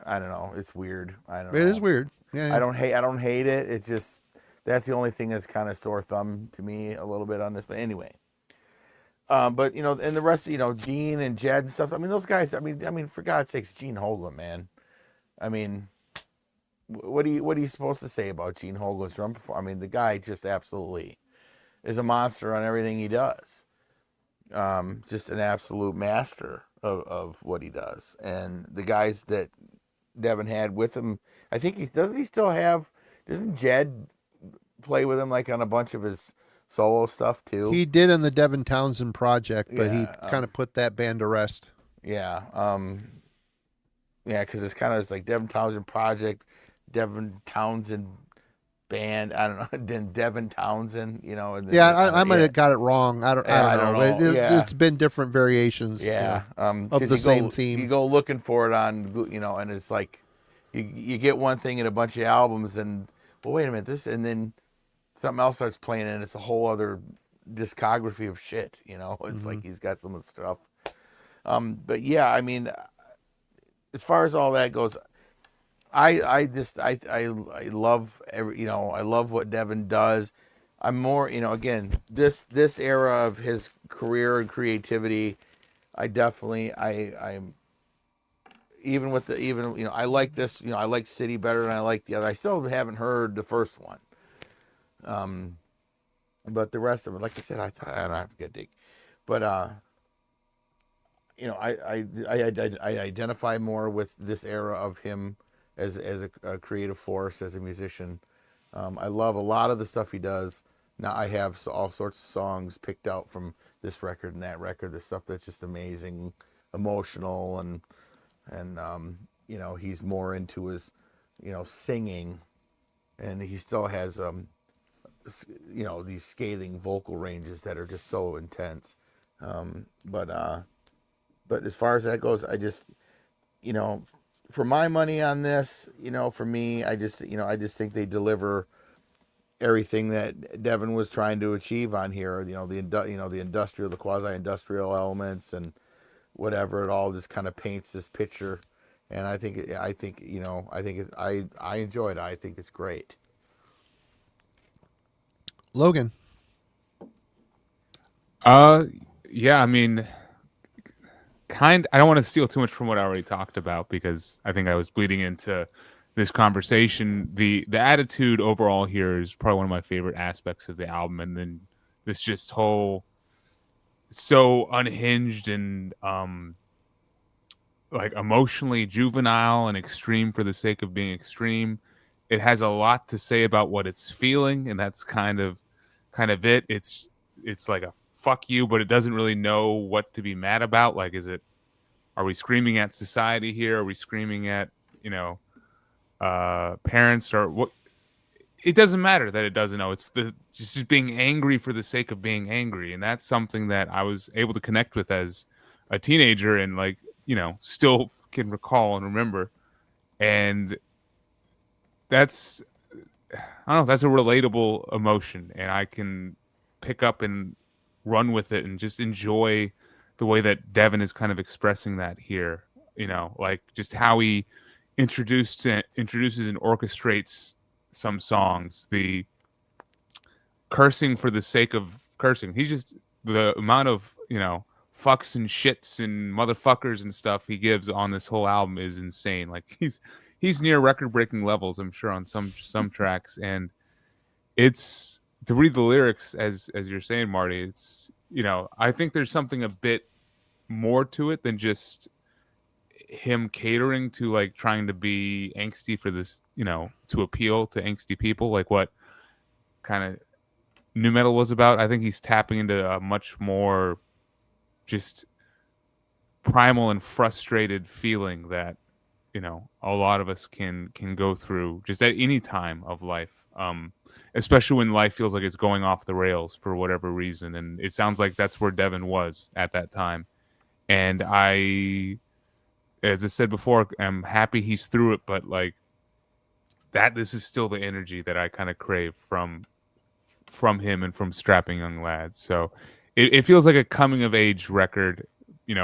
know. It's weird. I don't know. It is weird. Yeah. I don't hate it. It's just that's the only thing that's kind of sore thumb to me a little bit on this. But anyway. But and the rest, Gene and Jed and stuff. I mean, those guys. I mean, for God's sakes, Gene Hoglan, man. I mean, what are you supposed to say about Gene Hoglan's drum performance? I mean, the guy just absolutely is a monster on everything he does. Just an absolute master of what he does. And the guys that Devin had with him, I think doesn't Jed play with him like on a bunch of his solo stuff too? He did in the Devin Townsend project, but he kind of put that band to rest. Yeah. Because it's like Devin Townsend project, Devin Townsend band. I don't know. Then Devin Townsend, And then, I might have got it wrong. I don't know. It's been different variations. Yeah. Of the same theme. You go looking for it on, and it's like you get one thing in a bunch of albums, and well, wait a minute, this, and then something else starts playing, and it's a whole other discography of shit. It's like he's got some of the stuff. But yeah, I mean, as far as all that goes, I love I love what Devin does. I'm more, again, this era of his career and creativity, I'm I like this, I like City better than I like the other. I still haven't heard the first one. But the rest of it, like I said, I don't have a good dig. But I identify more with this era of him as a creative force, as a musician. I love a lot of the stuff he does. Now I have all sorts of songs picked out from this record and that record. The stuff that's just amazing, emotional, and he's more into his, singing and he still has these scathing vocal ranges that are just so intense. But as far as that goes, I just, for my money on this, for me, I just think they deliver everything that Devin was trying to achieve on here. The industrial, the quasi-industrial elements, and whatever. It all just kind of paints this picture, and I enjoyed it. I think it's great. Logan. Yeah, I mean, I don't want to steal too much from what I already talked about, because I think I was bleeding into this conversation. The attitude overall here is probably one of my favorite aspects of the album, and then this just whole so unhinged and like emotionally juvenile and extreme for the sake of being extreme. It has a lot to say about what it's feeling, and that's kind of it. It's like a fuck you, but it doesn't really know what to be mad about. Like, are we screaming at society here? Are we screaming at, parents, or what? It doesn't matter that it doesn't know. It's just being angry for the sake of being angry. And that's something that I was able to connect with as a teenager, and still can recall and remember. And that's a relatable emotion, and I can pick up and run with it and just enjoy the way that Devin is kind of expressing that here. Like just how he introduces and orchestrates some songs, the cursing for the sake of cursing. The amount of, fucks and shits and motherfuckers and stuff he gives on this whole album is insane. Like he's near record-breaking levels, I'm sure, on some tracks. And it's, to read the lyrics as you're saying, Marty, it's, I think there's something a bit more to it than just him catering to like trying to be angsty for this, to appeal to angsty people, like what kind of nu metal was about. I think he's tapping into a much more just primal and frustrated feeling that, a lot of us can go through just at any time of life, especially when life feels like it's going off the rails for whatever reason. And it sounds like that's where Devin was at that time. And as I said before, I'm happy he's through it, but like this is still the energy that I kind of crave from him and from Strapping Young Lads. So it feels like a coming of age record,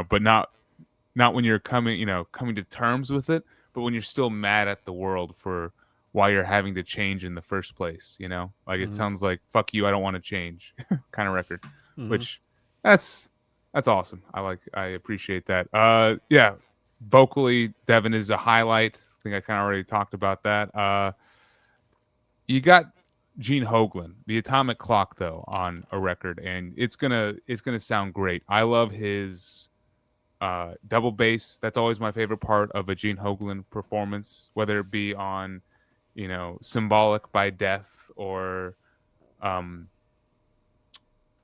but not when you're coming to terms with it, but when you're still mad at the world for why you're having to change in the first place. Like it sounds like fuck you, I don't want to change kind of record, which that's awesome. I appreciate that. Yeah, vocally Devin is a highlight. I think I kind of already talked about that. You got Gene Hoglan, The Atomic Clock, though, on a record, and it's gonna sound great. I love his double bass. That's always my favorite part of a Gene Hoglan performance, whether it be on Symbolic by Death, or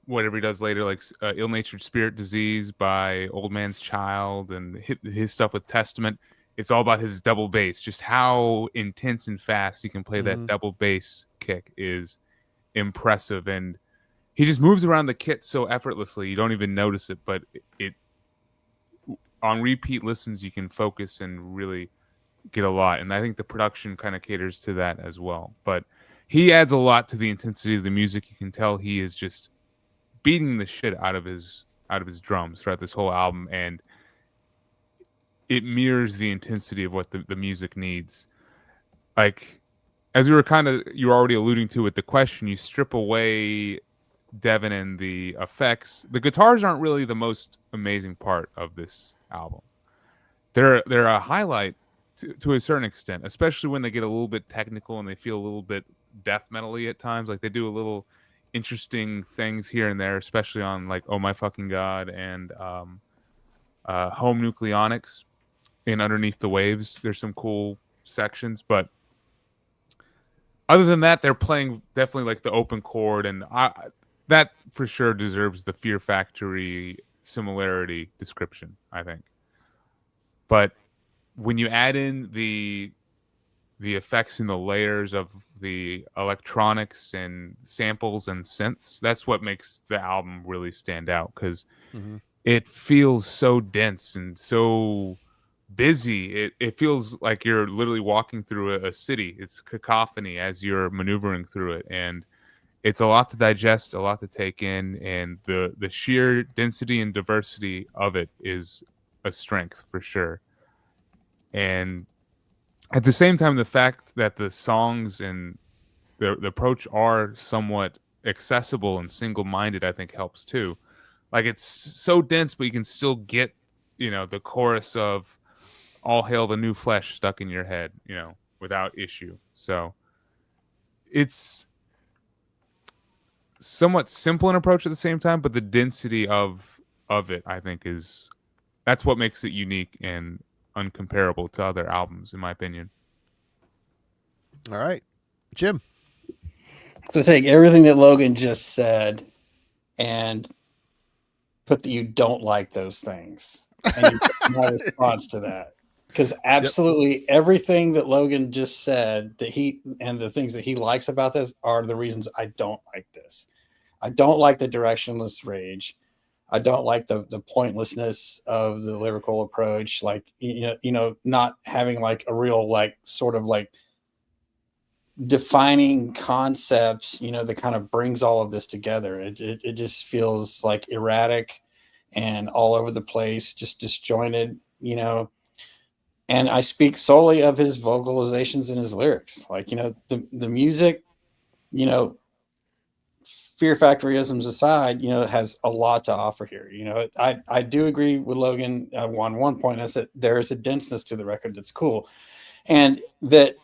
whatever he does later, like Ill-Natured Spirit Disease by Old Man's Child, and his stuff with Testament. It's all about his double bass. Just how intense and fast he can play that double bass kick is impressive. And he just moves around the kit so effortlessly, you don't even notice it. But it on repeat listens, you can focus and really get a lot. And I think the production kind of caters to that as well. But he adds a lot to the intensity of the music. You can tell he is just beating the shit out of his drums throughout this whole album, and it mirrors the intensity of what the music needs. Like, as you were already alluding to with the question, you strip away Devin and the effects. The guitars aren't really the most amazing part of this album. They're a highlight to a certain extent, especially when they get a little bit technical and they feel a little bit death metal-y at times. Like, they do a little interesting things here and there, especially on like Oh My Fucking God and Home Nucleonics and Underneath the Waves. There's some cool sections, but other than that, they're playing definitely like the open chord, and that for sure deserves the Fear Factory similarity description, I think. But when you add in the the effects and the layers of the electronics and samples and synths. That's what makes the album really stand out, because it feels so dense and so busy. It feels like you're literally walking through a city. It's cacophony as you're maneuvering through it, and it's a lot to digest, a lot to take in, and the sheer density and diversity of it is a strength for sure. And at the same time, the fact that the songs and the approach are somewhat accessible and single-minded, I think helps too. Like, it's so dense, but you can still get, the chorus of "All Hail the New Flesh" stuck in your head, without issue. So it's somewhat simple an approach at the same time, but the density of it, I think, that's what makes it unique and uncomparable to other albums, in my opinion. All right, Jim. So take everything that Logan just said and put that you don't like those things, and you put my response to that. Because absolutely everything that Logan just said, and the things that he likes about this are the reasons I don't like this. I don't like the directionless rage. I don't like the pointlessness of the lyrical approach. Like, not having like a real, like, sort of like defining concepts, that kind of brings all of this together. It just feels like erratic and all over the place, just disjointed, and I speak solely of his vocalizations and his lyrics. Like, the music, Fear Factoryisms aside, has a lot to offer here. I do agree with Logan on one point, is that there is a denseness to the record that's cool. And that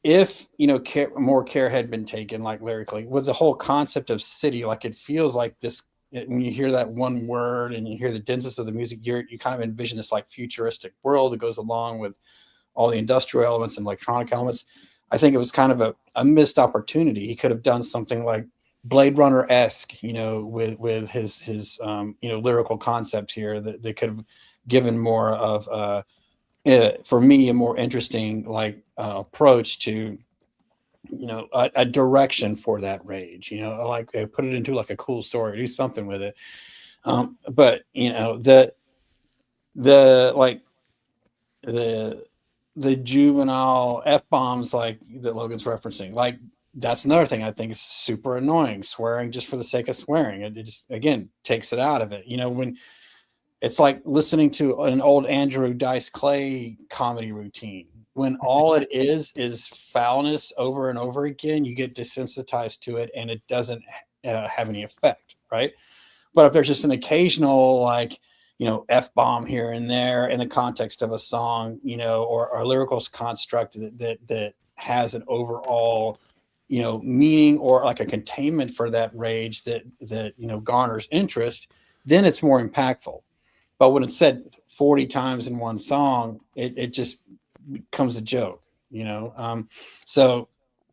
if, more care had been taken, like lyrically, with the whole concept of city, like it feels like this, when you hear that one word and you hear the denseness of the music, you kind of envision this like futuristic world that goes along with all the industrial elements and electronic elements. I think it was kind of a missed opportunity. He could have done something like Blade Runner-esque, with his lyrical concept here that could have given more of, for me, a more interesting approach to, a direction for that rage, like put it into like a cool story, do something with it. But the juvenile F-bombs like that Logan's referencing, like that's another thing I think is super annoying. Swearing just for the sake of swearing. It just, again, takes it out of it. When it's like listening to an old Andrew Dice Clay comedy routine, when all it is foulness over and over again, you get desensitized to it and it doesn't have any effect. Right. But if there's just an occasional, F-bomb here and there in the context of a song, or a lyrical construct that has an overall, meaning or like a containment for that rage that garners interest, then it's more impactful. But when it's said 40 times in one song, it just becomes a joke, So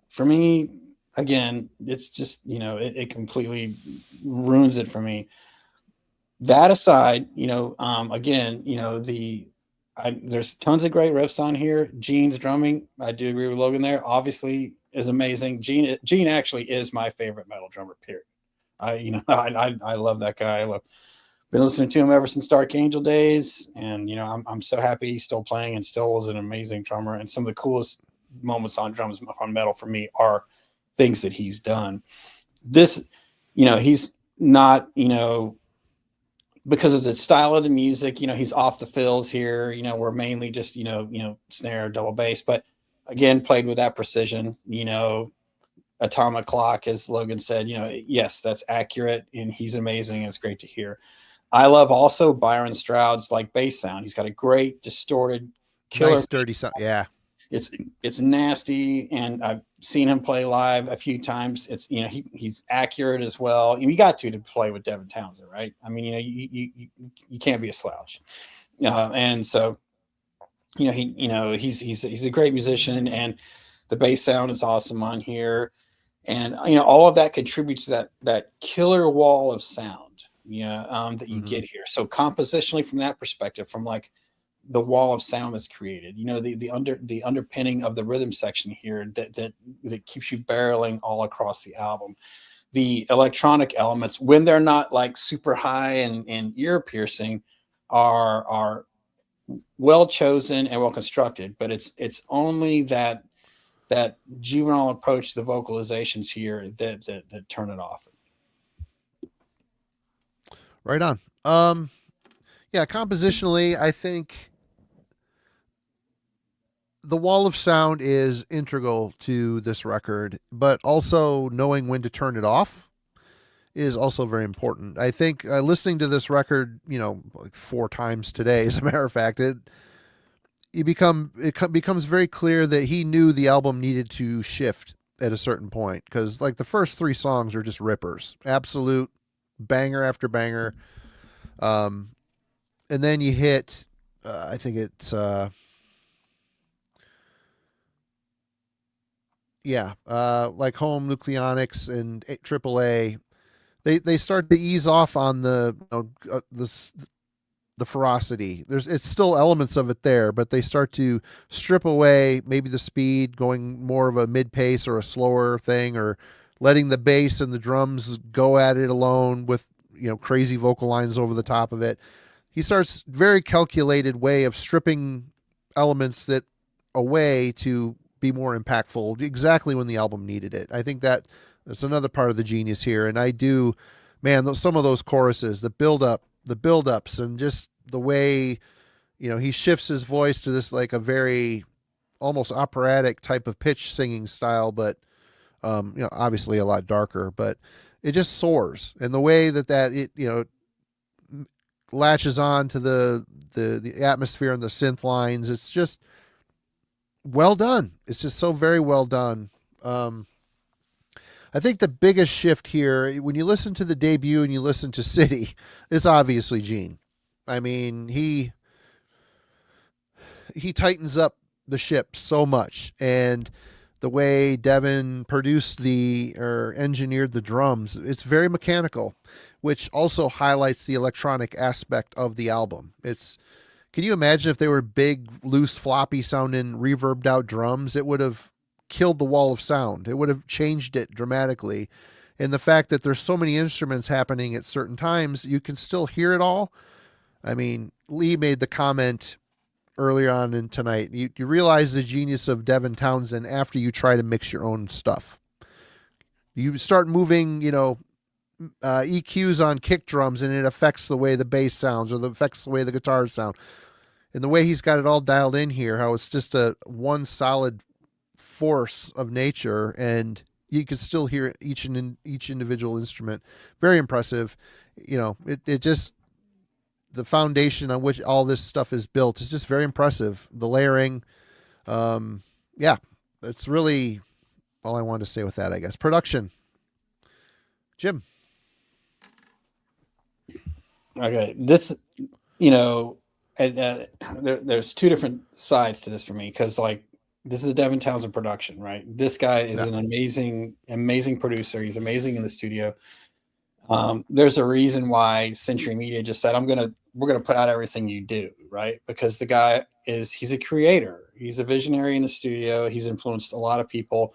for me, again, it's just, it completely ruins it for me. That aside, again, there's tons of great riffs on here. Gene's drumming, I do agree with Logan there, obviously is amazing. Gene actually is my favorite metal drummer, period. I love that guy. Been listening to him ever since Dark Angel days. And, I'm so happy he's still playing and still is an amazing drummer. And some of the coolest moments on drums on metal for me are things that he's done. This, he's not, because of the style of the music, he's off the fills here. We're mainly just, snare, double bass, but again, played with that precision, atomic clock, as Logan said, yes, that's accurate and he's amazing. And it's great to hear. I love also Byron Stroud's bass sound. He's got a great distorted killer. Nice dirty sound. Yeah. It's nasty, and I've seen him play live a few times. It's he's accurate as well. You got to play with Devin Townsend, right? I mean, you can't be a slouch. And so he's a great musician, and the bass sound is awesome on here, and all of that contributes to that killer wall of sound that you get here. So compositionally, from that perspective, from the wall of sound that's created. The underpinning of the rhythm section here that keeps you barreling all across the album. The electronic elements, when they're not like super high and ear piercing, are well chosen and well constructed. But it's only that juvenile approach to the vocalizations here that turn it off. Right on. Yeah, compositionally, I think the wall of sound is integral to this record, but also knowing when to turn it off is also very important. I think listening to this record, like 4 times today, as a matter of fact, it becomes very clear that he knew the album needed to shift at a certain point, because like the first 3 songs are just rippers, absolute banger after banger. And then you hit, I think it's, like Home, Nucleonics, and AAA. They start to ease off on the ferocity. It's still elements of it there, but they start to strip away maybe the speed, going more of a mid pace or a slower thing, or letting the bass and the drums go at it alone with crazy vocal lines over the top of it. He starts very calculated way of stripping elements that away to be more impactful exactly when the album needed it. I think that's another part of the genius here. And I do, man, some of those choruses, the build-ups, and just the way, he shifts his voice to this like a very almost operatic type of pitch singing style, but obviously a lot darker, but it just soars. And the way it latches on to the atmosphere and the synth lines, it's just well done. It's just so very well done. I think the biggest shift here, when you listen to the debut and you listen to City, is obviously Gene. I mean, he tightens up the ship so much, and the way Devin produced or engineered the drums, it's very mechanical, which also highlights the electronic aspect of the album. Can you imagine if they were big, loose, floppy sounding, reverbed out drums? It would have killed the wall of sound. It would have changed it dramatically. And the fact that there's so many instruments happening at certain times, you can still hear it all. I mean, Lee made the comment earlier on in tonight. You realize the genius of Devin Townsend after you try to mix your own stuff. You start moving, EQs on kick drums, and it affects the way the bass sounds, or affects the way the guitars sound. And the way he's got it all dialed in here, how it's just one solid force of nature, and you can still hear each individual instrument. Very impressive. It just, the foundation on which all this stuff is built is just very impressive. The layering, that's really all I wanted to say with that, I guess. Production, Jim. Okay, this, there's 2 different sides to this for me, because like, this is a Devin Townsend production, right? This guy is an amazing producer. He's amazing in the studio. There's a reason why Century Media just said, we're gonna put out everything you do, right? Because the guy he's a creator. He's a visionary in the studio. He's influenced a lot of people,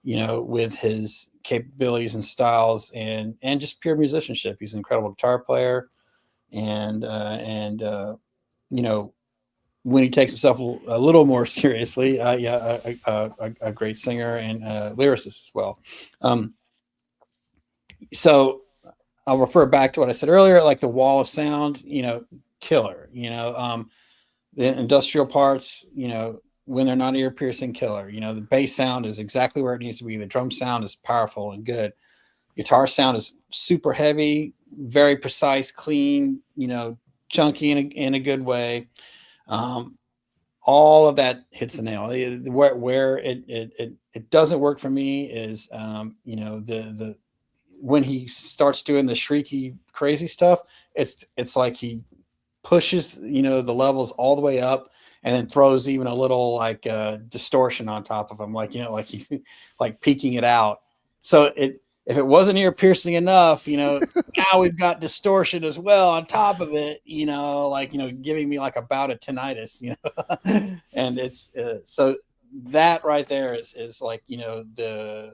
with his capabilities and styles and just pure musicianship. He's an incredible guitar player, and when he takes himself a little more seriously, a great singer and lyricist as well. So I'll refer back to what I said earlier, like the wall of sound, killer. The industrial parts, when they're not ear piercing, killer. The bass sound is exactly where it needs to be. The drum sound is powerful and good. Guitar sound is super heavy, very precise, clean, chunky in a good way. All of that hits the nail. Where it doesn't work for me is the when he starts doing the shrieky crazy stuff, it's like he pushes the levels all the way up and then throws even a little distortion on top of him, like he's like peaking it out. So if it wasn't ear piercing enough, now we've got distortion as well on top of it, giving me like a bout of tinnitus, and it's so that right there is like, the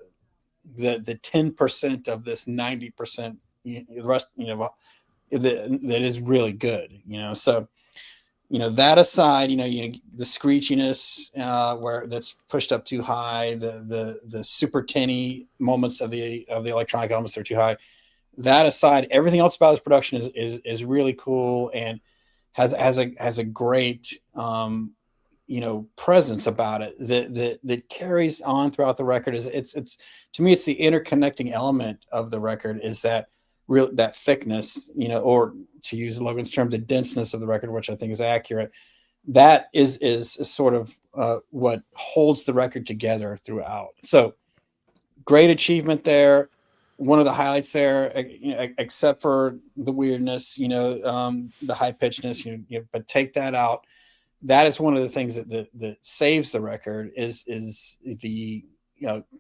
10% of this 90%, the rest, that is really good, so, that aside, the screechiness, where that's pushed up too high, the super tinny moments of the electronic elements are too high. That aside, everything else about this production is really cool and has a great, presence about it that carries on throughout the record. It's to me, it's the interconnecting element of the record, is that thickness, or to use Logan's term, the denseness of the record, which I think is accurate. That is sort of what holds the record together throughout. So great achievement there. One of the highlights there, except for the weirdness, the high pitchedness, but take that out. That is one of the things that saves the record is the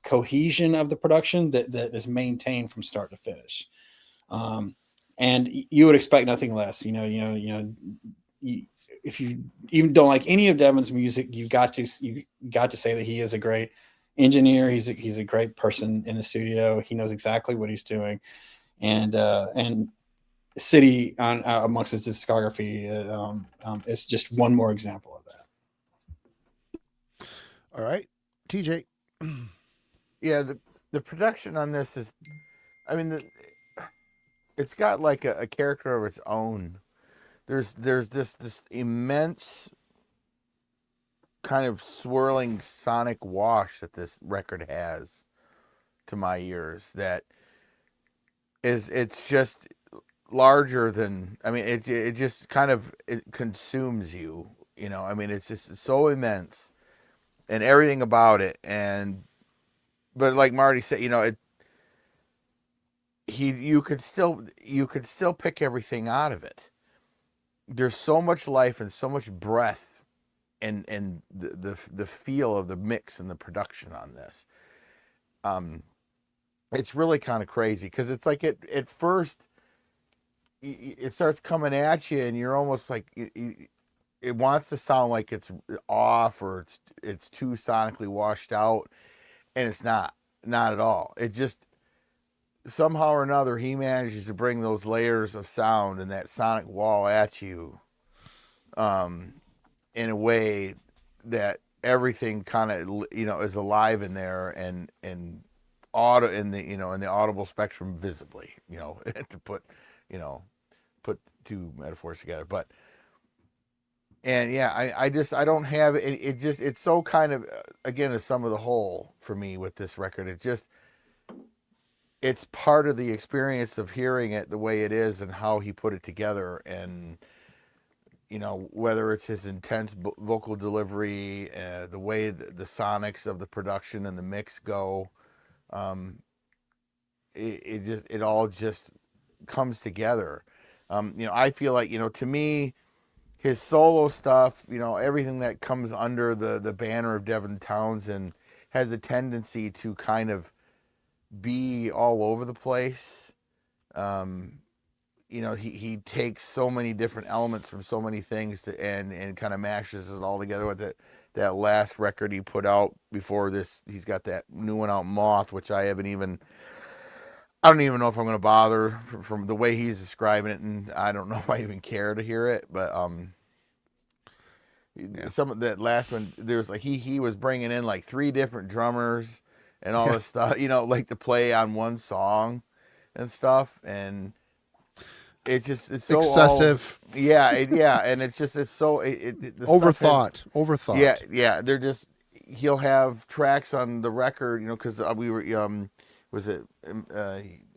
cohesion of the production that is maintained from start to finish. And you would expect nothing less. If you even don't like any of Devin's music, you got to say that he is a great engineer. He's a great person in the studio. He knows exactly what he's doing, and City on amongst his discography is just one more example of that. All right, TJ. Yeah, the production on this is, it's got like a character of its own. There's this immense kind of swirling sonic wash that this record has, to my ears, that it's just larger than, it just kind of, it consumes you, it's just so immense and everything about it. But like Marty said, you could still pick everything out of it. There's so much life and so much breath and the feel of the mix and the production on this. It's really kind of crazy, because it's like at first it starts coming at you and you're almost like it wants to sound like it's off, or it's too sonically washed out, and it's not at all. It just, somehow or another, he manages to bring those layers of sound and that sonic wall at you in a way that everything kind of is alive in there and auto in the audible spectrum visibly, to put two metaphors together. But and yeah, I don't have it. It's so kind of, again, a sum of the whole for me with this record. It's part of the experience of hearing it the way it is and how he put it together. And, whether it's his intense vocal delivery, the way the sonics of the production and the mix go, it all just comes together. I feel like, to me, his solo stuff, everything that comes under the banner of Devin Townsend has a tendency to kind of be all over the place. He takes so many different elements from so many things and kind of mashes it all together with that last record he put out before this. He's got that new one out, Moth, which I don't even know if I'm going to bother from the way he's describing it, and I don't know if I even care to hear it. But some of that last one, there's like he was bringing in like 3 different drummers and all this stuff, like to play on one song and stuff, and it's so excessive. And it's so overthought. Yeah. They're just, he'll have tracks on the record, because we were was it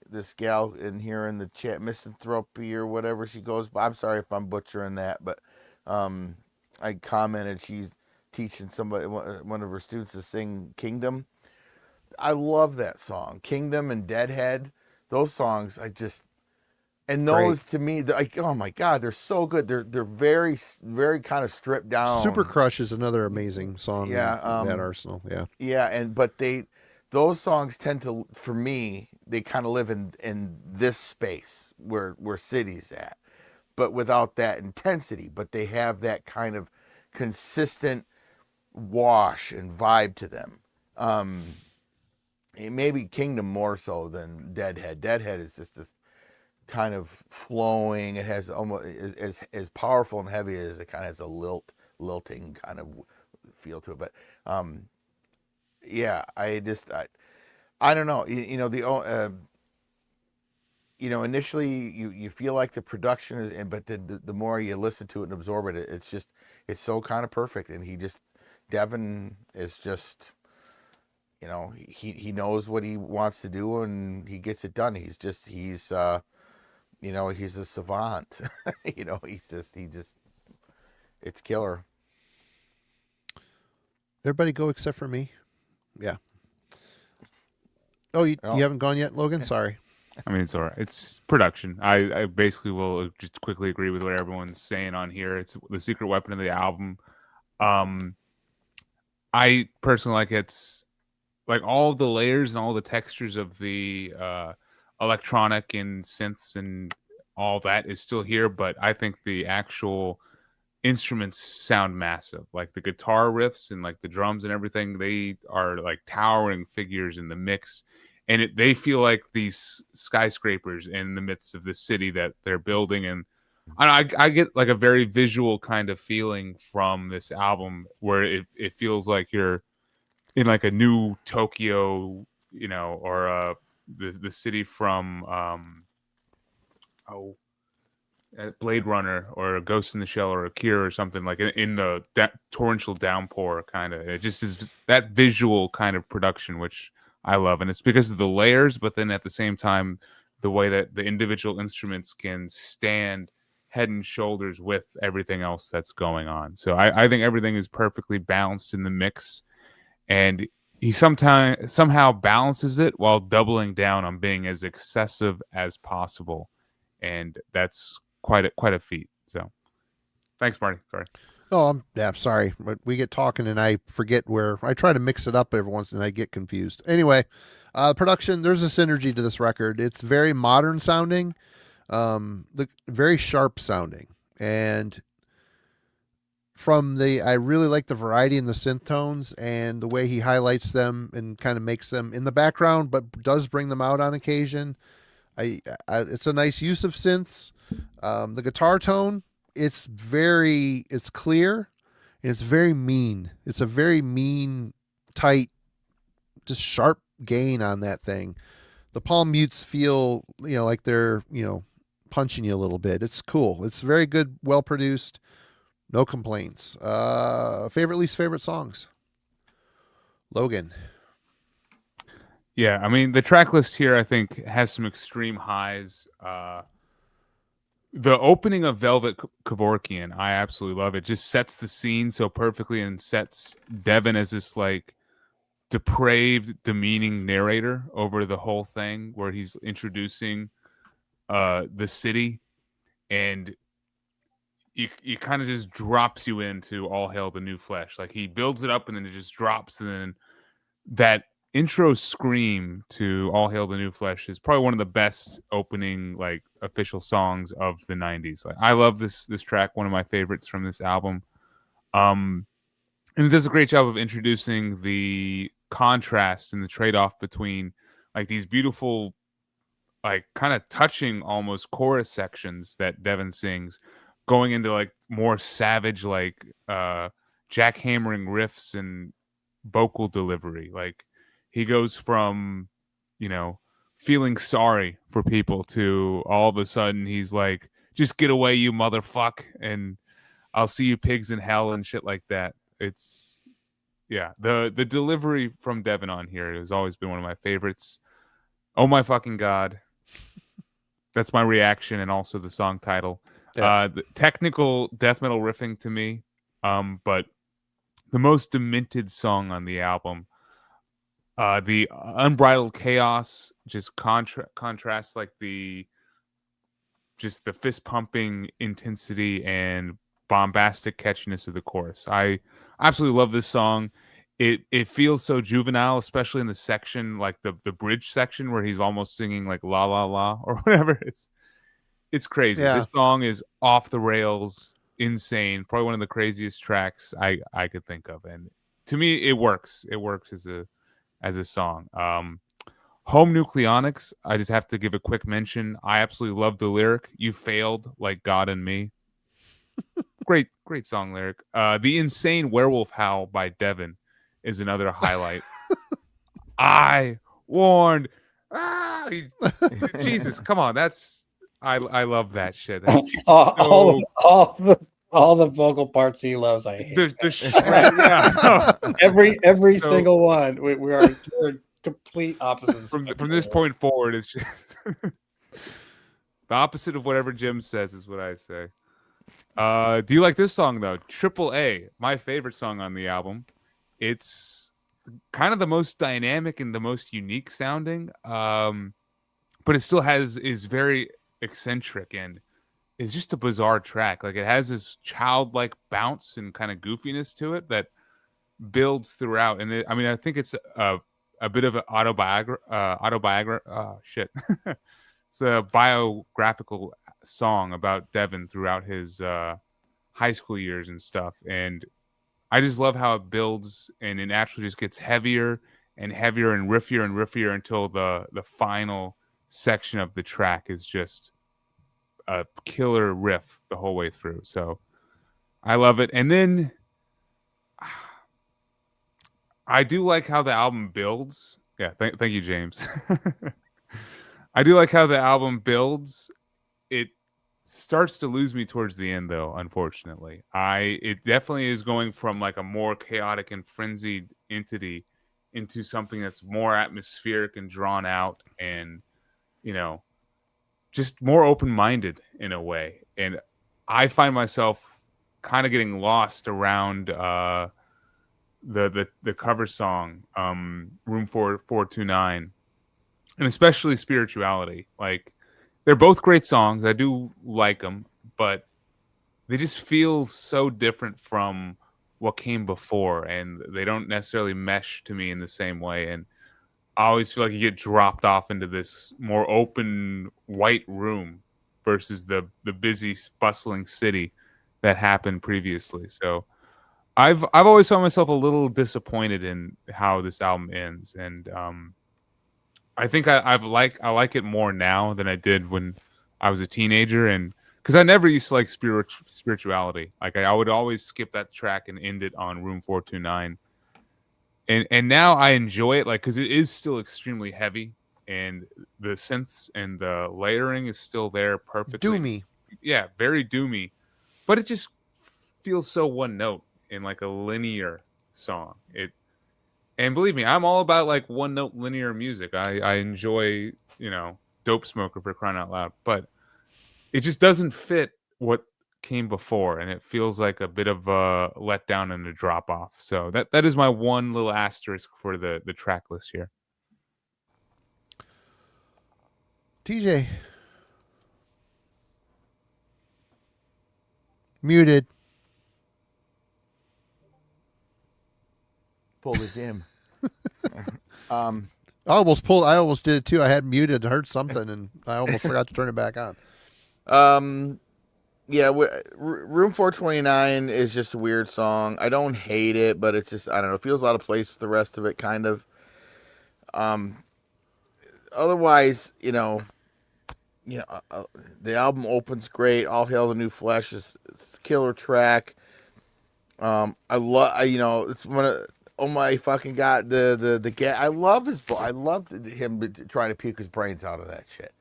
this gal in here in the chat, Misanthropy or whatever she goes by. I'm sorry if I'm butchering that, but I commented she's teaching somebody, one of her students, to sing Kingdom. I love that song, Kingdom and Deadhead. Those songs, and those to me, like, oh my God, they're so good. They're very, very kind of stripped down. Super Crush is another amazing song. Yeah, in that arsenal. Yeah. Yeah, but those songs tend to, for me, they kind of live in this space where city's at, but without that intensity. But they have that kind of consistent wash and vibe to them. Maybe Kingdom more so than Deadhead. Deadhead is just this kind of flowing. It has almost as powerful and heavy as it kind of has a lilting kind of feel to it. But yeah, I don't know. Initially you feel like the production is, but the more you listen to it and absorb it, it's so kind of perfect. And Devin is just, he knows what he wants to do and he gets it done. He's a savant. It's killer. Everybody go except for me. Yeah. Oh, you haven't gone yet, Logan? Sorry. I mean, it's all right. It's production. I basically will just quickly agree with what everyone's saying on here. It's the secret weapon of the album. I personally like it's like all the layers and all the textures of the electronic and synths and all that is still here, but I think the actual instruments sound massive. Like the guitar riffs and like the drums and everything, they are like towering figures in the mix. And they feel like these skyscrapers in the midst of the city that they're building. And I get like a very visual kind of feeling from this album where it feels like you're in like a new Tokyo, or the city from Blade Runner or a Ghost in the Shell or Akira or something, like in the torrential downpour kind of. It just is that visual kind of production, which I love. And it's because of the layers, but then at the same time, the way that the individual instruments can stand head and shoulders with everything else that's going on. So I think everything is perfectly balanced in the mix. And he somehow balances it while doubling down on being as excessive as possible. And that's quite a feat. So thanks, Marty. Sorry. Oh, I'm sorry, but we get talking and I forget where I try to mix it up every once and I get confused. Anyway, production, there's a synergy to this record. It's very modern sounding, very sharp sounding. And I really like the variety in the synth tones and the way he highlights them and kind of makes them in the background, but does bring them out on occasion. It's a nice use of synths. The guitar tone, it's clear and it's very mean. It's a very mean, tight, just sharp gain on that thing. The palm mutes feel, like they're, punching you a little bit. It's cool. It's very good, well produced. No complaints. Least favorite songs. Logan. Yeah, I mean, the track list here, I think, has some extreme highs. The opening of Velvet Kevorkian, I absolutely love it. Just sets the scene so perfectly and sets Devin as this, like, depraved, demeaning narrator over the whole thing where he's introducing the city. And you kind of just drops you into All Hail the New Flesh. Like, he builds it up and then it just drops. And then that intro scream to All Hail the New Flesh is probably one of the best opening like official songs of the 90s. Like, I love this track, one of my favorites from this album. And it does a great job of introducing the contrast and the trade-off between like these beautiful, like kind of touching almost chorus sections that Devin sings, going into like more savage, like jackhammering riffs and vocal delivery. Like, he goes from, feeling sorry for people to all of a sudden he's like, just get away, you motherfuck, and I'll see you pigs in hell and shit like that. It's, yeah, the delivery from Devin on here has always been one of my favorites. Oh my fucking God. That's my reaction, and also the song title. Yeah. The technical death metal riffing to me, but the most demented song on the album. The unbridled chaos just contrasts like the fist pumping intensity and bombastic catchiness of the chorus. I absolutely love this song. it feels so juvenile, especially in the section, like the bridge section where he's almost singing like la la la or whatever. It's crazy. Yeah. This song is off the rails, insane. Probably one of the craziest tracks I could think of. And to me, it works. It works as a song. Home Nucleonics, I just have to give a quick mention. I absolutely love the lyric. You failed like God and me. Great song lyric. The Insane Werewolf Howl by Devin is another highlight. I warned. Jesus, come on. I love that shit. That's all the vocal parts he loves. I hate every single one. We're complete opposites. From this point forward, it's just the opposite of whatever Jim says is what I say. Do you like this song though? Triple A, my favorite song on the album. It's kind of the most dynamic and the most unique sounding, but it still is very eccentric and is just a bizarre track. Like it has this childlike bounce and kind of goofiness to it that builds throughout. And I think it's a bit of an shit. It's a biographical song about Devin throughout his high school years and stuff. And I just love how it builds and it naturally just gets heavier and heavier and riffier until the final section of the track is just a killer riff the whole way through. So I love it. And then I do like how the album builds. Yeah, thank you, James. I do like how the album builds. It starts to lose me towards the end, though, unfortunately. It definitely is going from like a more chaotic and frenzied entity into something that's more atmospheric and drawn out and, just more open-minded in a way. And I find myself kind of getting lost around the cover song, Room 429, and especially Spirituality. Like, they're both great songs. I do like them, but they just feel so different from what came before, and they don't necessarily mesh to me in the same way. And I always feel like you get dropped off into this more open white room versus the busy, bustling city that happened previously. So I've always found myself a little disappointed in how this album ends, and I think I like it more now than I did when I was a teenager, and because I never used to like Spirituality. Like I would always skip that track and end it on Room 429. And now I enjoy it, like, because it is still extremely heavy, and the synths and the layering is still there perfectly. Doomy. Yeah, very doomy. But it just feels so one note in like a linear song. And believe me, I'm all about like one note linear music. I enjoy, Dope Smoker for crying out loud. But it just doesn't fit what came before, and it feels like a bit of a letdown and a drop off. So that is my one little asterisk for the track list here. TJ. Muted. Pull the Jim. I almost did it too. I had muted, heard something, and I almost forgot to turn it back on. Yeah, Room 429 is just a weird song. I don't hate it, but it's just, I don't know, it feels out of place with the rest of it, kind of. Otherwise, the album opens great. All Hail the New Flesh is it's a killer track. I love, it's one of, oh my fucking god, the I love his voice. I love him trying to puke his brains out of that shit.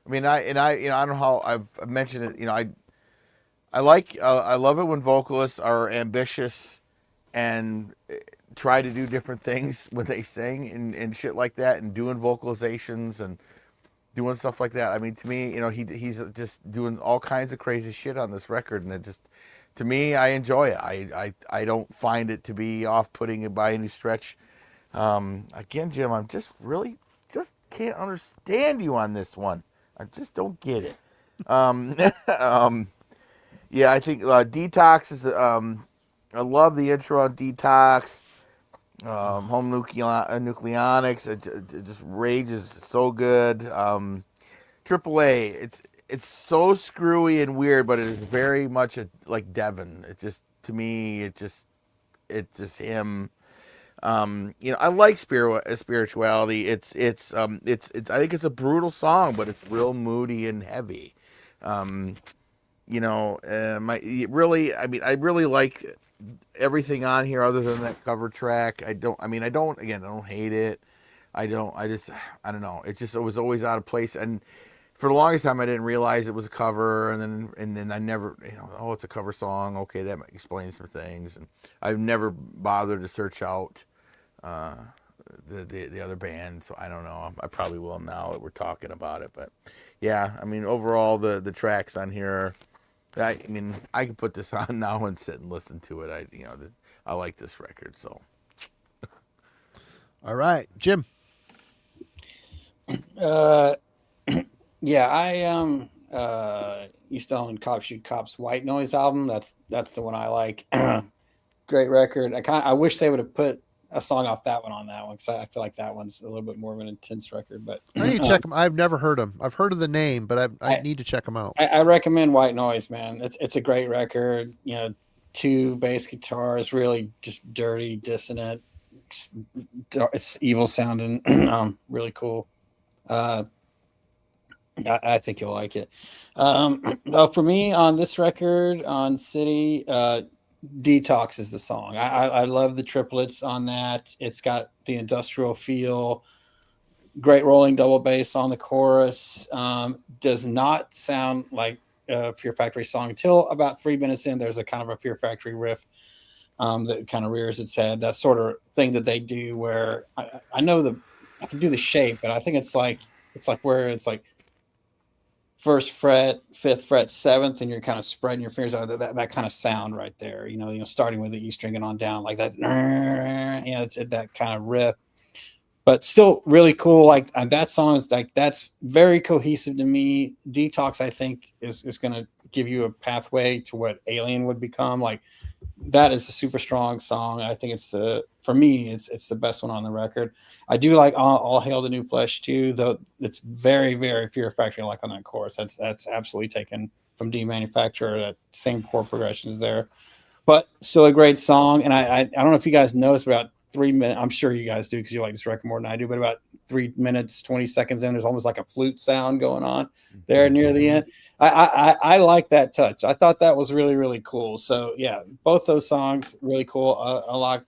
I mean, I don't know how I've mentioned it. I love it when vocalists are ambitious and try to do different things when they sing and shit like that, and doing vocalizations and doing stuff like that. I mean, to me, he's just doing all kinds of crazy shit on this record, and it just, to me, I enjoy it. I don't find it to be off-putting by any stretch. Again, Jim, I'm just can't understand you on this one. I just don't get it. Yeah, I think Detox is. I love the intro on Detox. Home Nucleonics, it just rages so good. AAA, it's so screwy and weird, but it is very much like Devin. It just, to me, it's just him. I like spirituality. It's I think it's a brutal song, but it's real moody and heavy. I really like everything on here other than that cover track. I don't hate it. I don't know. It was always out of place. And for the longest time, I didn't realize it was a cover. And then I never, it's a cover song. Okay. That might explain some things. And I've never bothered to search out, the other band. So I don't know. I probably will now that we're talking about it, but yeah, overall the tracks on here, I can put this on now and sit and listen to it. I like this record. So, all right, Jim. Yeah, I used to own Cops Shoot Cops White Noise album. That's the one I like. Great record. I wish they would have put a song off that one on that one, because I feel like that one's a little bit more of an intense record. But I need to check them. I've never heard them. I've heard of the name, but I need to check them out. I recommend White Noise, man. It's a great record. 2 bass guitars, really just dirty, dissonant. It's evil sounding. Really cool. I think you'll like it. For me on this record, on City, Detox is the song. I love the triplets on that. It's got the industrial feel. Great rolling double bass on the chorus. Does not sound like a Fear Factory song until about 3 minutes in. There's a kind of a Fear Factory riff that kind of rears its head. That sort of thing that they do where I know I can do the shape, but I think it's like where it's like 1st fret, 5th fret, 7th, and you're kind of spreading your fingers out. That kind of sound right there, starting with the E string and on down like that. It's that kind of riff, but still really cool. Like that song is that's very cohesive to me. Detox, I think, is going to give you a pathway to what Alien would become. Like that is a super strong song. I think for me, it's the best one on the record. I do like All Hail the New Flesh too, though it's very, very Fear Factory like on that chorus. That's absolutely taken from Demanufacture. That same chord progression is there, but still a great song. And I don't know if you guys noticed, about 3 minutes, I'm sure you guys do because you like this record more than I do, but about 3 minutes, 20 seconds in, there's almost like a flute sound going on there near the end. I like that touch. I thought that was really, really cool. So yeah, both those songs really cool. A lot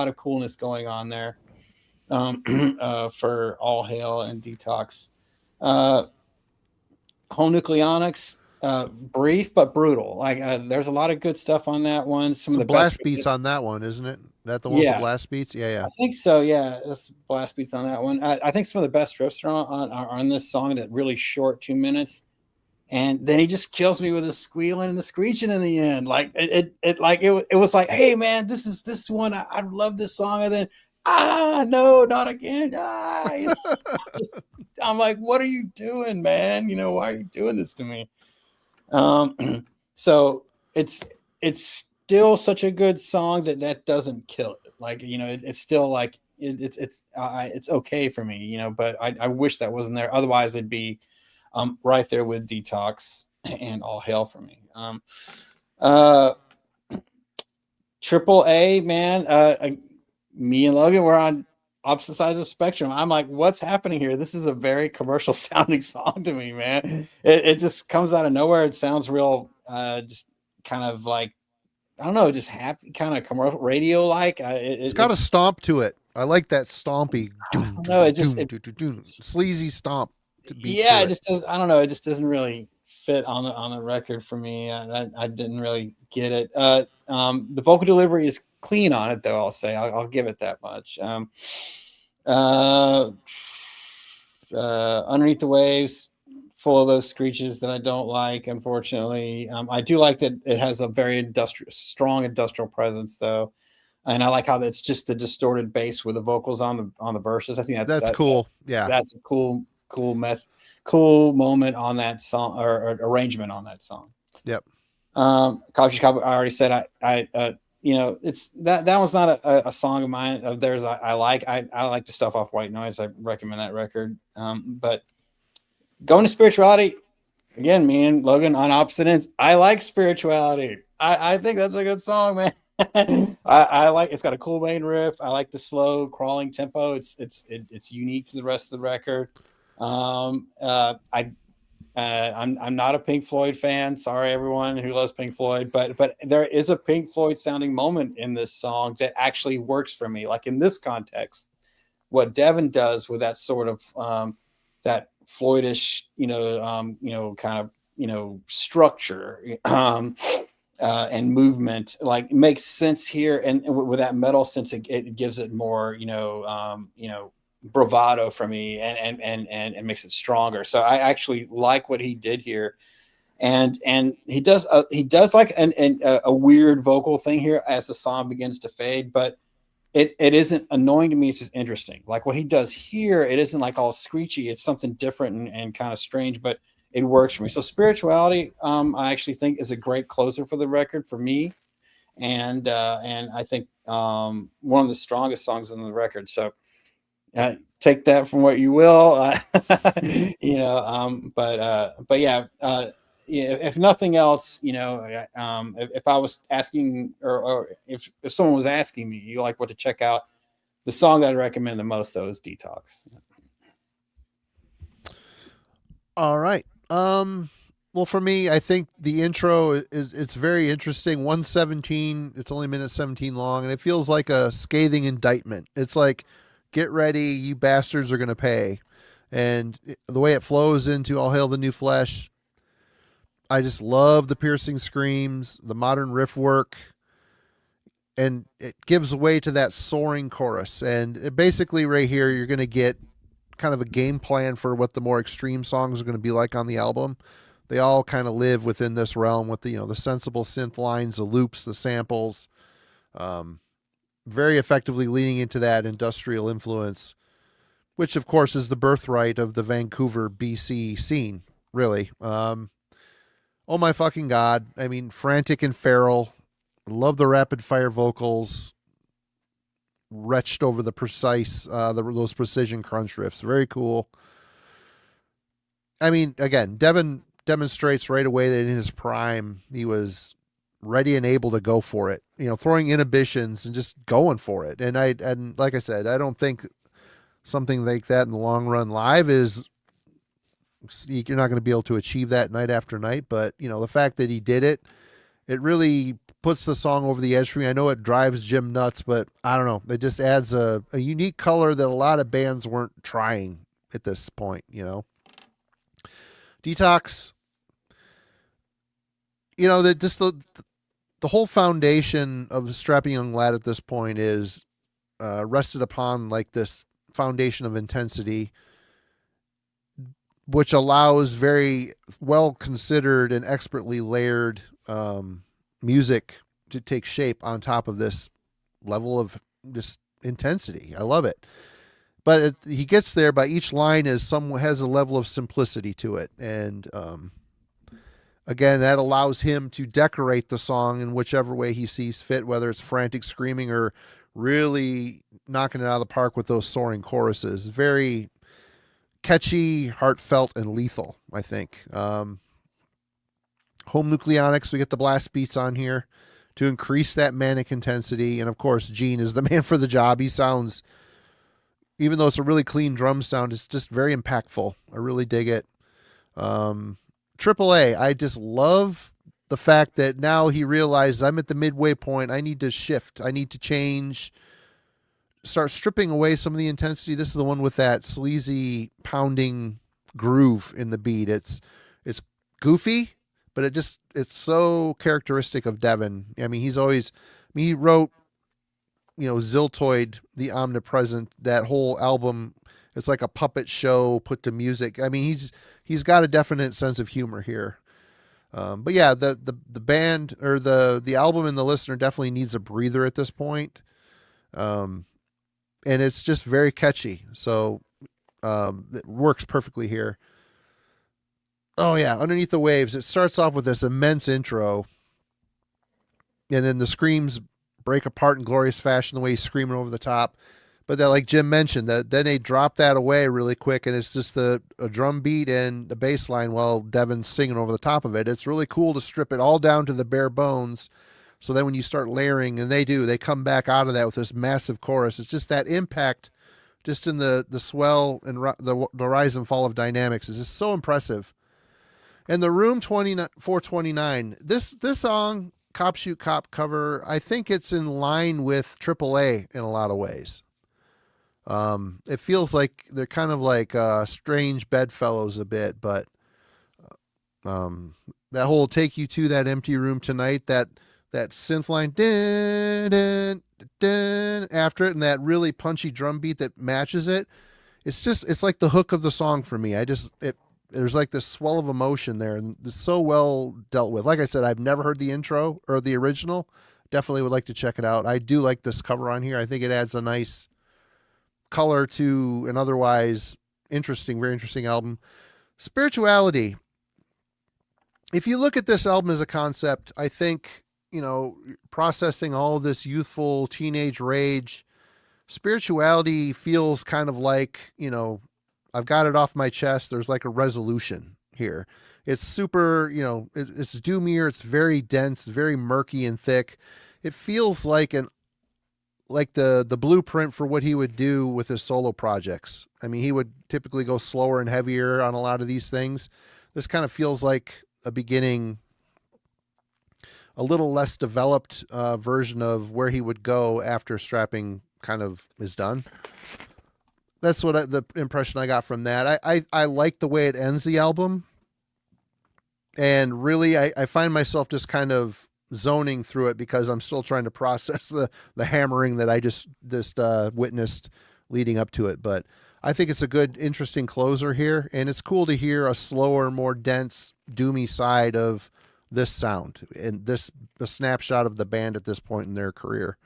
of coolness going on there for All Hail and Detox. Home Nucleonics, brief but brutal. Like there's a lot of good stuff on that one. Some of the blast best beats on that one, isn't it? That the one with the blast beats? Yeah. I think so. Yeah, that's blast beats on that one. I think some of the best riffs are on this song. That really short 2 minutes. And then he just kills me with the squealing and the screeching in the end. Like it was like, hey man, this one. I love this song. And then, no, not again. I'm like, what are you doing, man? Why are you doing this to me? So it's still such a good song that doesn't kill it. Like, it's still like, it's okay for me, but I wish that wasn't there. Otherwise it'd be, right there with Detox and All Hail for me. Triple A, man. Me and Logan were on opposite sides of the spectrum. I'm like, what's happening here? This is a very commercial sounding song to me, man. It just comes out of nowhere. It sounds real, just kind of like, I don't know, just happy, kind of commercial radio like. It's got a stomp to it. I like that stompy. No, sleazy stomp. Yeah, it just does. I don't know. It just doesn't really fit on the record for me. I didn't really get it. The vocal delivery is clean on it, though. I'll say I'll give it that much. Underneath the Waves, full of those screeches that I don't like, unfortunately. I do like that it has a very strong industrial presence, though, and I like how it's just the distorted bass with the vocals on the verses. I think that's cool. Yeah, that's a cool moment on that song, or arrangement on that song. Yep. Coffee Shop, I already said I it's that one's not a song of mine of theirs. I like the stuff off White Noise. I recommend that record. But going to spirituality again, me and Logan on opposite ends. I like spirituality. I think that's a good song, man. I like, it's got a cool main riff. I like the slow crawling tempo. It's unique to the rest of the record. I'm not a Pink Floyd fan. Sorry, everyone who loves Pink Floyd, but there is a Pink Floyd sounding moment in this song that actually works for me. Like in this context, what Devin does with that sort of that Floydish, kind of, structure and movement, like makes sense here. And with that metal sense, it gives it more, bravado for me and makes it stronger. So I actually like what he did here. And he does like a weird vocal thing here as the song begins to fade, but it isn't annoying to me. It's just interesting. Like what he does here, it isn't like all screechy. It's something different and kind of strange, but it works for me. So spirituality, I actually think is a great closer for the record for me. And I think one of the strongest songs on the record. So take that from what you will, but yeah, if nothing else, if I was asking, or if someone was asking me, you like what to check out, the song that I recommend the most though is Detox. All right. Well, for me, I think the intro it's very interesting. 117, it's only minute 17 long, and it feels like a scathing indictment. It's like, get ready, you bastards are going to pay. And the way it flows into All Hail the New Flesh, I just love the piercing screams, the modern riff work, and it gives way to that soaring chorus. And basically right here, you're going to get kind of a game plan for what the more extreme songs are going to be like on the album. They all kind of live within this realm with the sensible synth lines, the loops, the samples, very effectively leaning into that industrial influence, which of course is the birthright of the Vancouver, BC scene, really. Oh my fucking God. I mean, frantic and feral. Love the rapid fire vocals. Retched over the precise, those precision crunch riffs. Very cool. I mean, again, Devin demonstrates right away that in his prime, he was ready and able to go for it, throwing inhibitions and just going for it. And like I said, I don't think something like that in the long run live is, you're not going to be able to achieve that night after night. But, the fact that he did it, it really puts the song over the edge for me. I know it drives Jim nuts, but I don't know. It just adds a unique color that a lot of bands weren't trying at this point, Detox, that just the whole foundation of Strapping Young Lad at this point is rested upon like this foundation of intensity, which allows very well considered and expertly layered music to take shape on top of this level of just intensity. I love it. But he gets there by each line has a level of simplicity to it. And again, that allows him to decorate the song in whichever way he sees fit, whether it's frantic screaming or really knocking it out of the park with those soaring choruses. Very catchy, heartfelt, and lethal, I think. Home Nucleonics, we get the blast beats on here to increase that manic intensity. And of course, Gene is the man for the job. He sounds, even though it's a really clean drum sound, it's just very impactful. I really dig it. AAA, I just love the fact that now he realizes I'm at the midway point. I need to shift. I need to change. Start stripping away some of the intensity. This is the one with that sleazy pounding groove in the beat. It's goofy, but it's so characteristic of Devin. I mean, he wrote, Ziltoid, the Omnipresent, that whole album. It's like a puppet show put to music. I mean, he's got a definite sense of humor here. But yeah, the band or the album and the listener definitely needs a breather at this point. And it's just very catchy. So it works perfectly here. Oh yeah, Underneath the Waves. It starts off with this immense intro, and then the screams break apart in glorious fashion the way he's screaming over the top. But then, like Jim mentioned, that then they drop that away really quick, and it's just a drum beat and the bass line while Devin's singing over the top of it. It's really cool to strip it all down to the bare bones. So then when you start layering, and they come back out of that with this massive chorus. It's just that impact just in the swell and the rise and fall of dynamics is just so impressive. And the Room 429, this song, Cop Shoot Cop cover, I think it's in line with AAA in a lot of ways. It feels like they're kind of like strange bedfellows a bit, but that whole take you to that empty room tonight, that synth line dun, dun, dun, after it, and that really punchy drum beat that matches it. It's like the hook of the song for me. There's like this swell of emotion there, and it's so well dealt with. Like I said, I've never heard the intro or the original. Definitely would like to check it out. I do like this cover on here. I think it adds a nice color to an otherwise very interesting album. Spirituality. If you look at this album as a concept, I think, processing all of this youthful teenage rage, spirituality feels kind of like, I've got it off my chest. There's like a resolution here. It's super, it's doomier. It's very dense, very murky and thick. It feels like the blueprint for what he would do with his solo projects. I mean, he would typically go slower and heavier on a lot of these things. This kind of feels like a beginning, a little less developed version of where he would go after strapping kind of is done. That's what the impression I got from that. I like the way it ends the album. And really, I find myself just kind of zoning through it because I'm still trying to process the hammering that I just witnessed leading up to it. But I think it's a good, interesting closer here, and it's cool to hear a slower, more dense, doomy side of this sound and the snapshot of the band at this point in their career.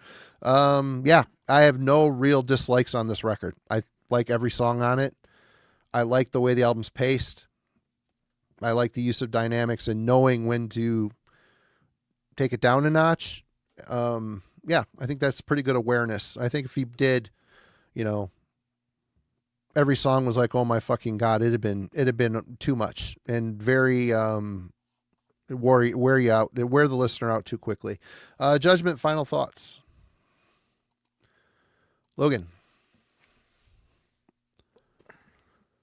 I have no real dislikes on this record. I like every song on it. I like the way the album's paced. I like the use of dynamics and knowing when to take it down a notch. I think that's pretty good awareness. I think if he did, every song was like, oh my fucking God, it'd have been too much and very, wear the listener out too quickly. Judgment, final thoughts. Logan.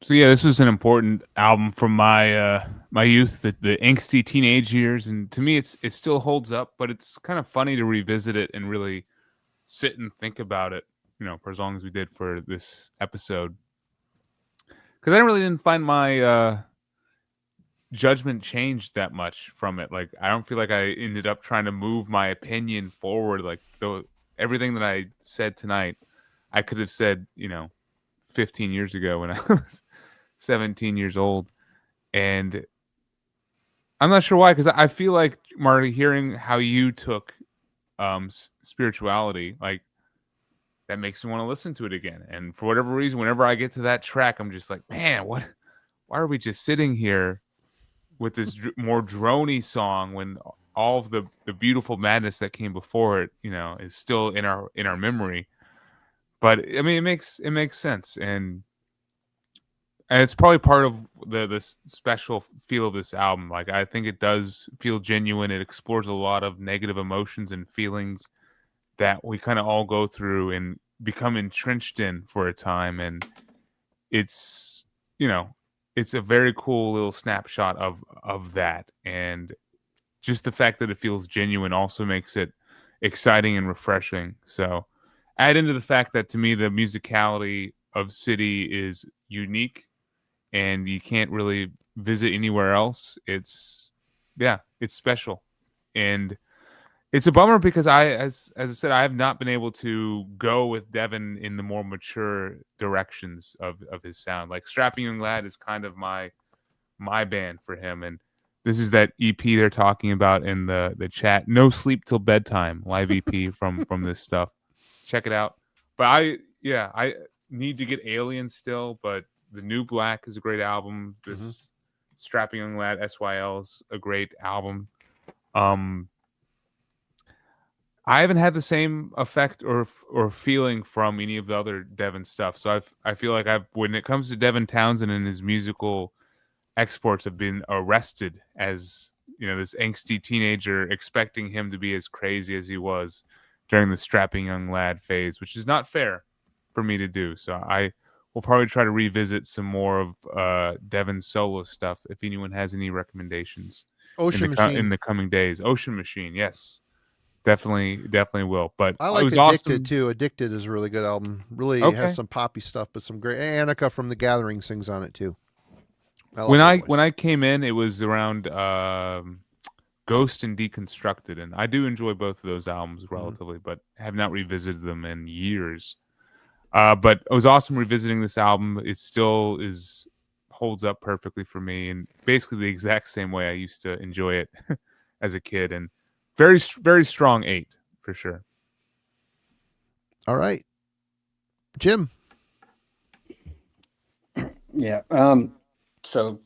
So yeah, this was an important album from my my youth, the angsty teenage years, and to me, it still holds up. But it's kind of funny to revisit it and really sit and think about it, for as long as we did for this episode, because I really didn't find my judgment changed that much from it. Like, I don't feel like I ended up trying to move my opinion forward. Like, everything that I said tonight, I could have said, 15 years ago when I was 17 years old. And I'm not sure why, because I feel like, Marty, hearing how you took spirituality, like, that makes me want to listen to it again. And for whatever reason, whenever I get to that track, I'm just like, man, why are we just sitting here with this more droney song when all of the beautiful madness that came before it, is still in our memory. But I mean, it makes sense, and it's probably part of the special feel of this album. Like, I think it does feel genuine. It explores a lot of negative emotions and feelings that we kind of all go through and become entrenched in for a time, and it's it's a very cool little snapshot of that, and just the fact that it feels genuine also makes it exciting and refreshing. So add into the fact that, to me, the musicality of City is unique and you can't really visit anywhere else. It's special. And it's a bummer because as I said, I have not been able to go with Devin in the more mature directions of his sound. Like, Strapping Young Lad is kind of my band for him. And this is that EP they're talking about in the chat. No Sleep Till Bedtime live EP from this stuff. Check it out. But I need to get Alien still, but the New Black is a great album. This Strapping Young Lad, SYL, is a great album. I haven't had the same effect or feeling from any of the other Devin stuff. So I feel like when it comes to Devin Townsend and his musical exports, have been arrested as, you know, this angsty teenager, expecting him to be as crazy as he was during the strapping young lad phase, which is not fair for me to do. So I will probably try to revisit some more of Devin's solo stuff if anyone has any recommendations Ocean Machine in the coming days. Ocean Machine, yes. Definitely will. But I it like was Addicted awesome. too. Addicted is a really good album. Really has some poppy stuff, but some great. Annika from The Gathering sings on it too. When I came in, it was around Ghost and Deconstructed, and I do enjoy both of those albums relatively, but have not revisited them in years. But it was awesome revisiting this album. It still holds up perfectly for me, and basically the exact same way I used to enjoy it as a kid, and very, very strong 8 for sure. All right, Jim. Yeah. So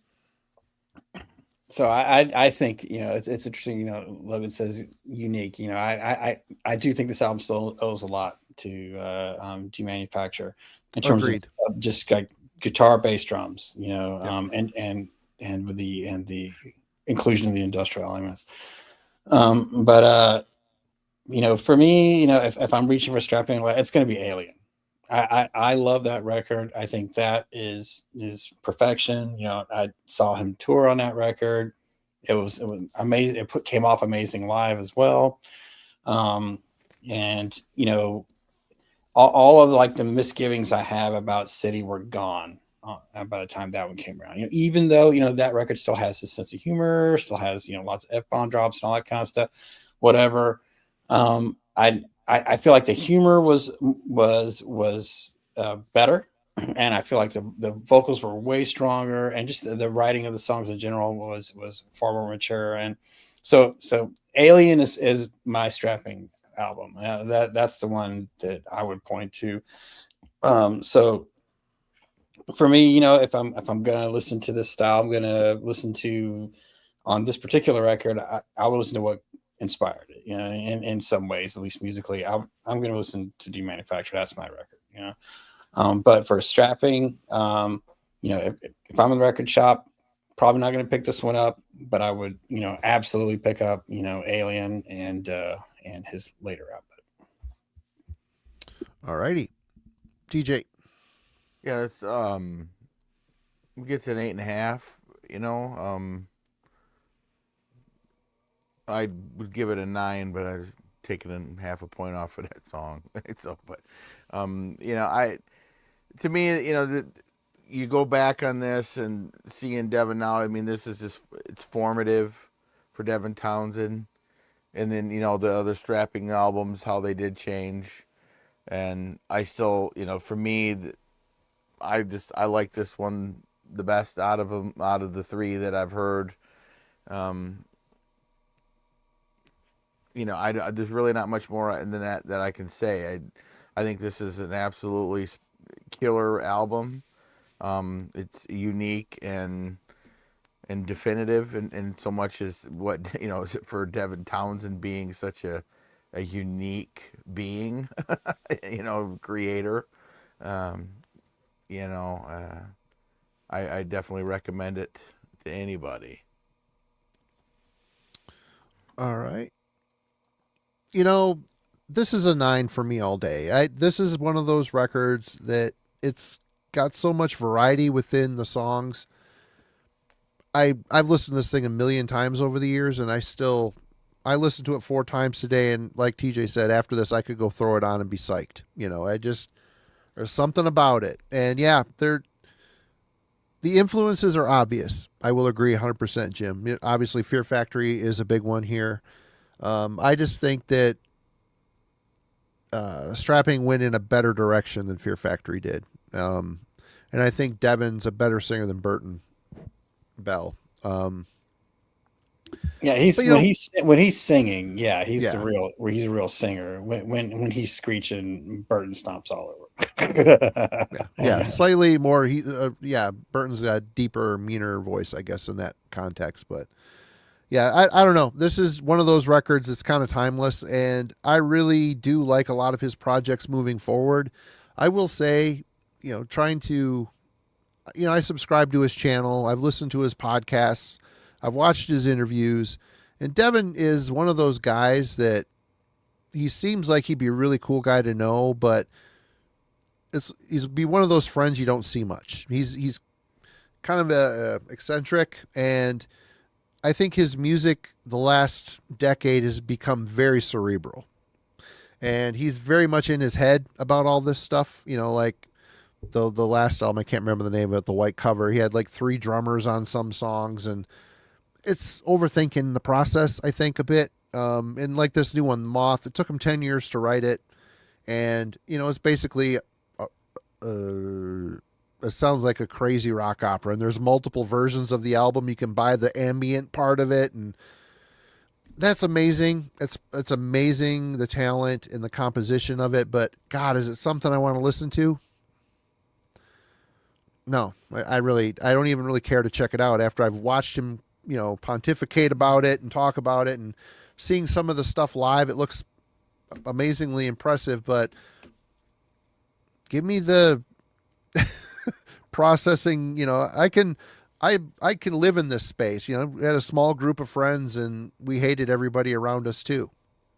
I think, you know, it's interesting. You know, Logan says unique. You know, I do think this album still owes a lot to G Manufacture in terms of just like guitar, bass, drums. You know, and with the inclusion of the industrial elements. But you know, for me, you know, if I'm reaching for strapping, it's going to be Alien. I love that record. I think that is perfection. You know, I saw him tour on that record. It was amazing. It came off amazing live as well. And you know, all of like the misgivings I have about City were gone by the time that one came around. You know, even though, you know, that record still has a sense of humor, still has, you know, lots of F-bomb drops and all that kind of stuff, whatever. I feel like the humor was better, and I feel like the vocals were way stronger, and just the writing of the songs in general was far more mature. And so Alien is my strapping album. That's the one that I would point to. So for me, you know, if I'm gonna listen to this style, I'm gonna listen to, on this particular record, I will listen to what inspired it, you know, in some ways, at least musically. I'm going to listen to Demanufacture. That's my record, you know. But for strapping, you know, if I'm in the record shop, probably not going to pick this one up, but I would, you know, absolutely pick up, you know, Alien and his later output. All righty, TJ. Yeah, it's gets an 8.5. You know, I would give it a 9, but I've taken half a point off for that song. So, but you know, to me, you know, you go back on this and seeing Devin now. I mean, this is just, it's formative for Devin Townsend, and then, you know, the other strapping albums, how they did change, and I still, you know, for me, I like this one the best out of them, out of the 3 that I've heard. You know, there's really not much more than that I can say. I think this is an absolutely killer album. It's unique and definitive, and so much as what, you know, for Devin Townsend being such a unique being, you know, creator. You know, I definitely recommend it to anybody. All right. You know, this is a 9 for me all day. This is one of those records that it's got so much variety within the songs. I've listened to this thing a million times over the years, and I listened to it 4 times today, and like TJ said, after this I could go throw it on and be psyched. You know, there's something about it. And yeah, the influences are obvious. I will agree 100%, Jim. Obviously, Fear Factory is a big one here. I just think that strapping went in a better direction than Fear Factory did. And I think Devin's a better singer than Burton Bell. Yeah, when he's singing, yeah, he's a real singer. When he's screeching, Burton stomps all over. yeah, slightly more. Burton's got a deeper, meaner voice, I guess, in that context. But yeah, I don't know. This is one of those records that's kind of timeless, and I really do like a lot of his projects moving forward. I will say, trying to, I subscribe to his channel. I've listened to his podcasts. I've watched his interviews, and Devin is one of those guys that he seems like he'd be a really cool guy to know, but he's be one of those friends you don't see much. He's kind of eccentric, and I think his music the last decade has become very cerebral, and he's very much in his head about all this stuff. Like the last album, I can't remember the name of it, the white cover. He had like 3 drummers on some songs, and it's overthinking the process, I think, a bit. And like this new one, Moth, it took him 10 years to write it, and it's basically it sounds like a crazy rock opera, and there's multiple versions of the album. You can buy the ambient part of it, and that's amazing. It's amazing, the talent and the composition of it, but God, is it something I want to listen to? No, I don't even really care to check it out after I've watched him, pontificate about it and talk about it, and seeing some of the stuff live. It looks amazingly impressive, but give me the processing. I can live in this space. We had a small group of friends, and we hated everybody around us too.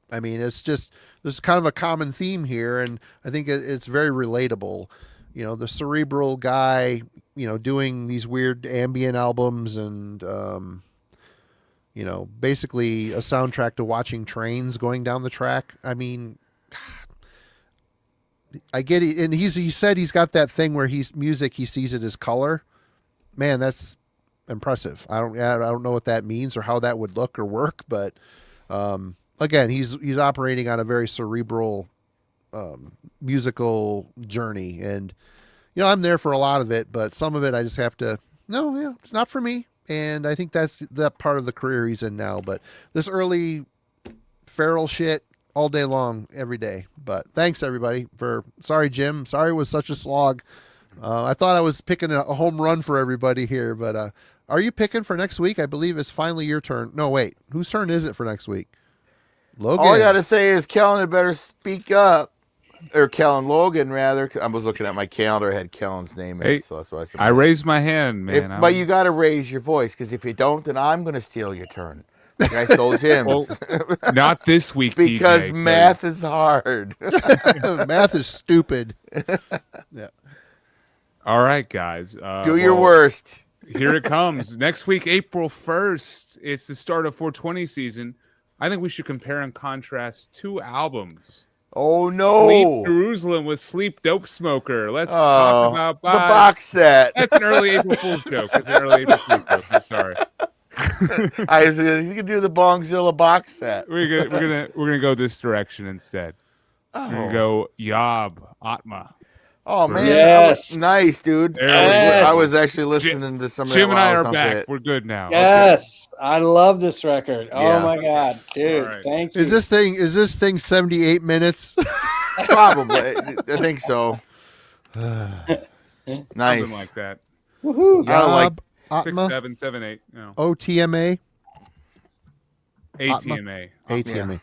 I mean, there's kind of a common theme here, and I think it's very relatable. The cerebral guy, doing these weird ambient albums, and basically a soundtrack to watching trains going down the track. I mean, God, I get it. And he said he's got that thing where he sees it as color. Man, that's impressive. I don't know what that means or how that would look or work, but again, he's operating on a very cerebral musical journey, and I'm there for a lot of it, but some of it I just have to it's not for me. And I think that's that part of the career he's in now. But this early feral shit all day long, every day. But thanks everybody sorry, Jim. Sorry it was such a slog. I thought I was picking a home run for everybody here, but are you picking for next week? I believe it's finally your turn. No, wait. Whose turn is it for next week? Logan. All I got to say is Kellen had better speak up. Or Logan, rather. I was looking at my calendar. I had Kellen's name in it, so that's why I said. I raised my hand, man. But you got to raise your voice, because if you don't, then I'm going to steal your turn. Like I stole Jim's. Well, not this week, because DJ, math is hard. Math is stupid. Yeah. All right, guys. Do your worst. Here it comes. Next week, April 1st. It's the start of 420 season. I think we should compare and contrast 2 albums. Oh, no. Sleep Jerusalem with Sleep Dope Smoker. Let's talk about the box set. That's an early April Fool's joke. I'm sorry. You can do the Bongzilla box set. We're gonna go this direction instead. We're gonna go Yob Atma. Oh man, yes, nice, dude. Yes. I was actually listening to some of Jim that and I are while back. it. We're good now. Yes, okay. I love this record. Yeah. Oh my god, dude! Right. Thank you. Is this thing 78 minutes? Probably. I think so. Nice. Something like that. Woohoo! Yob 6, Atma, 7, 7, 8. No. OTMA, ATMA. ATMA.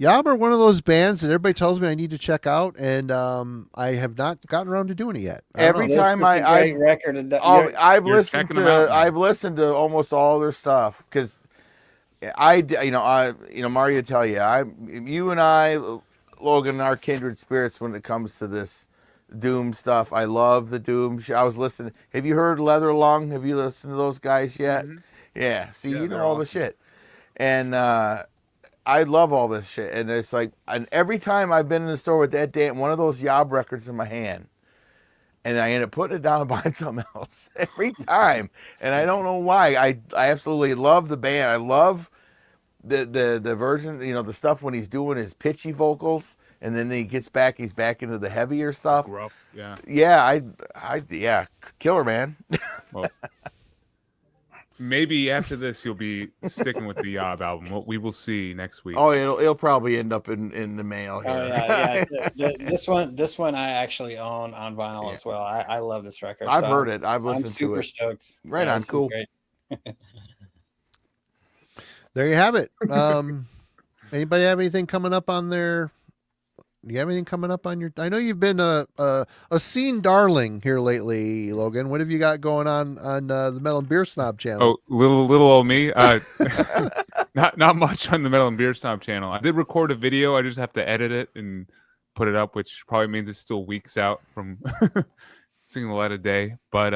Yob are one of those bands that everybody tells me I need to check out, and I have not gotten around to doing it yet. Every time great record. I've listened to almost all their stuff, because Mario tell you, you and I, Logan, are kindred spirits when it comes to this Doom stuff. I love the Doom. I was listening. Have you heard Leather Lung? Have you listened to those guys yet? Mm-hmm. Yeah. See, you know all awesome. The shit, and I love all this shit, and it's like, and every time I've been in the store with that damn one of those Yob records in my hand, and I end up putting it down and buying something else every time, and I don't know why. I absolutely love the band. I love the version, the stuff when he's doing his pitchy vocals, and then he's back into the heavier stuff. Rough, yeah. Yeah, killer, man. Well, maybe after this you'll be sticking with the Yob album. What we will see next week. Oh, it'll probably end up in the mail here. Oh yeah. This one I actually own on vinyl as well. I love this record. I've heard it. I've listened to it. I'm super stoked. Right on, cool. There you have it. Anybody have anything coming up on their? Do you have anything coming up on your? I know you've been a scene darling here lately, Logan. What have you got going on the Metal and Beer Snob channel? Oh, little old me. Not much on the Metal and Beer Snob channel. I did record a video. I just have to edit it and put it up, which probably means it's still weeks out from seeing the light of day. But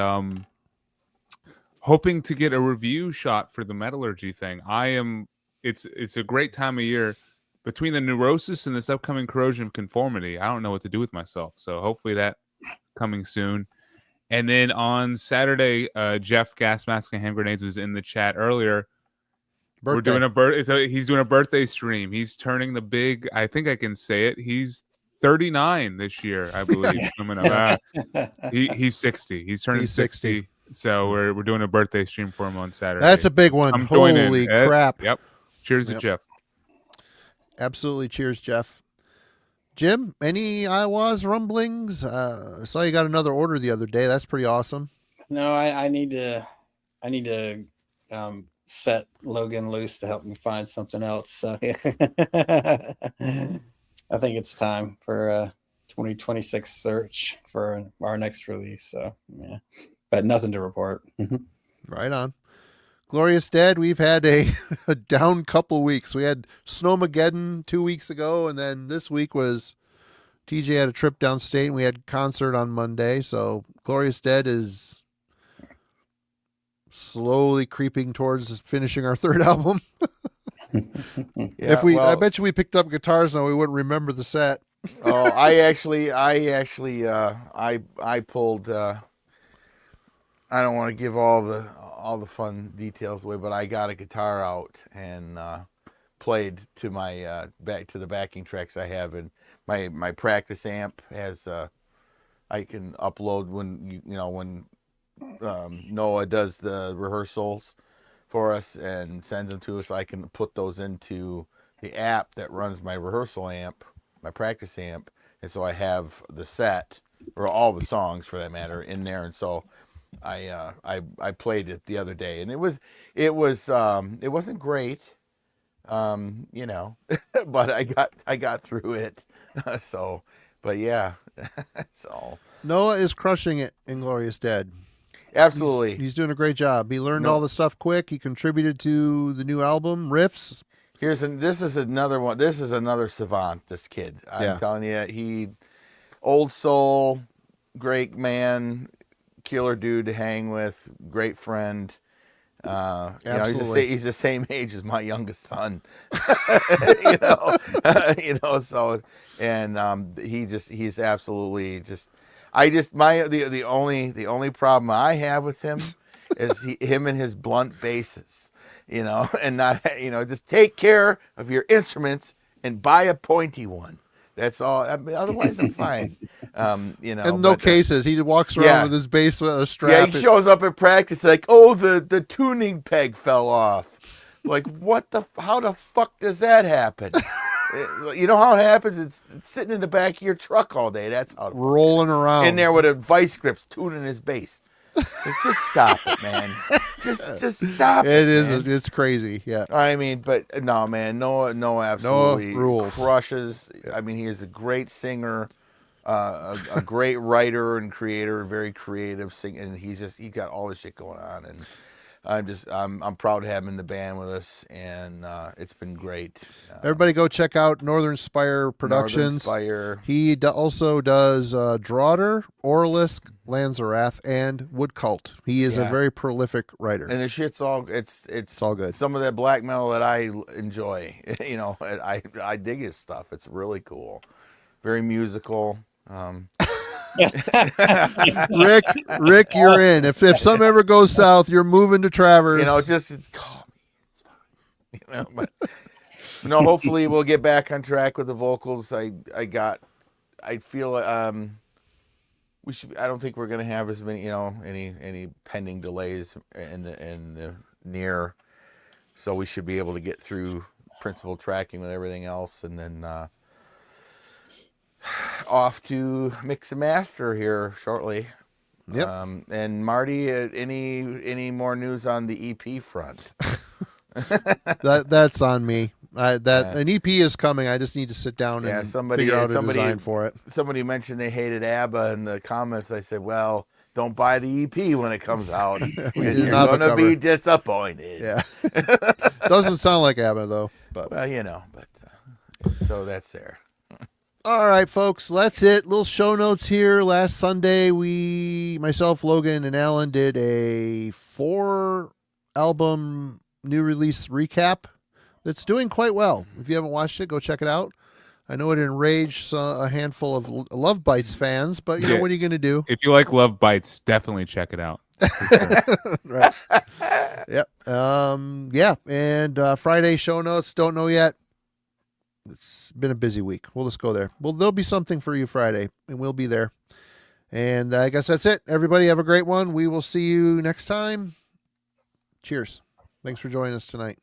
hoping to get a review shot for the metallurgy thing. It's a great time of year. Between the neurosis and this upcoming corrosion of conformity, I don't know what to do with myself. So hopefully that coming soon. And then on Saturday, Jeff Gas Mask and Hand Grenades was in the chat earlier. Birthday. We're doing he's doing a birthday stream. He's turning the big, I think I can say it. He's 39 this year, I believe. Coming up. He's 60. He's turning 60. So we're doing a birthday stream for him on Saturday. That's a big one. Holy crap. Yep. Cheers to Jeff. Absolutely. Cheers, Jeff. Jim, any Eihwaz rumblings? I saw you got another order the other day. That's pretty awesome. No, I need to set Logan loose to help me find something else. So I think it's time for a 2026 search for our next release. So yeah, but nothing to report. Right on. Glorious Dead, we've had a down couple weeks. We had Snowmageddon 2 weeks ago, and then this week was TJ had a trip downstate, and we had concert on Monday. So Glorious Dead is slowly creeping towards finishing our third album. I bet you we picked up guitars now, we wouldn't remember the set. Oh, I pulled. I don't want to give all the fun details away, but I got a guitar out and played to my back to the backing tracks I have, and my practice amp has I can upload when when Noah does the rehearsals for us and sends them to us. I can put those into the app that runs my rehearsal amp, my practice amp, and so I have the set or all the songs for that matter in there, and so I played it the other day, and it wasn't great, but I got through it. So, but yeah, so Noah is crushing it in Glorious Dead. Absolutely, he's doing a great job. He learned all the stuff quick. He contributed to the new album riffs. This is another one. This is another savant. This kid, I'm telling you, he old soul, great man. Killer dude to hang with, great friend. Absolutely. He's the same age as my youngest son. So and he's absolutely just. The only problem I have with him is him and his blunt basses, and not just take care of your instruments and buy a pointy one. That's all. I mean, otherwise, I'm fine. And no cases. He walks around with his bass with a strap. Yeah, he shows up at practice like, oh, the tuning peg fell off. Like, how the fuck does that happen? You know how it happens? It's sitting in the back of your truck all day. That's how rolling around in there with a vice grips tuning his bass. Like, just stop it, man. Just stop it. It's crazy. Yeah. I mean, but no, man. Noah absolutely rules. Crushes. I mean, he is a great singer, a great writer and creator, very creative singer, and he got all this shit going on, and I'm proud to have him in the band with us, and it's been great. Everybody go check out Northern Spire Productions. He also does Draughter, Orlisk, Lanzarath, and Wood Cult. He is a very prolific writer. And the shit's it's all good. Some of that black metal that I enjoy, I dig his stuff. It's really cool. Very musical. Rick, you're in. If something ever goes south, you're moving to Travers. Just call me. It's fine. But hopefully we'll get back on track with the vocals. I feel we should. I don't think we're gonna have as many, any pending delays in the near. So we should be able to get through principal tracking with everything else, and then off to mix and master here shortly. Yep. And Marty, any more news on the EP front? That's on me. An EP is coming. I just need to sit down and figure out a design for it. Somebody mentioned they hated ABBA in the comments. I said, well, don't buy the EP when it comes out. You're going to be disappointed. Yeah. Doesn't sound like ABBA, though. But. Well, so that's there. All right, folks, that's it. Little show notes here. Last Sunday, myself, Logan, and Alan did a 4-album new release recap that's doing quite well. If you haven't watched it, go check it out. I know it enraged a handful of Love Bites fans, but you know, what are you going to do? If you like Love Bites, definitely check it out. Right. Yep. Yeah. And Friday show notes, don't know yet. It's been a busy week. We'll just go there. Well, there'll be something for you Friday, and we'll be there. And I guess that's it. Everybody have a great one. We will see you next time. Cheers. Thanks for joining us tonight.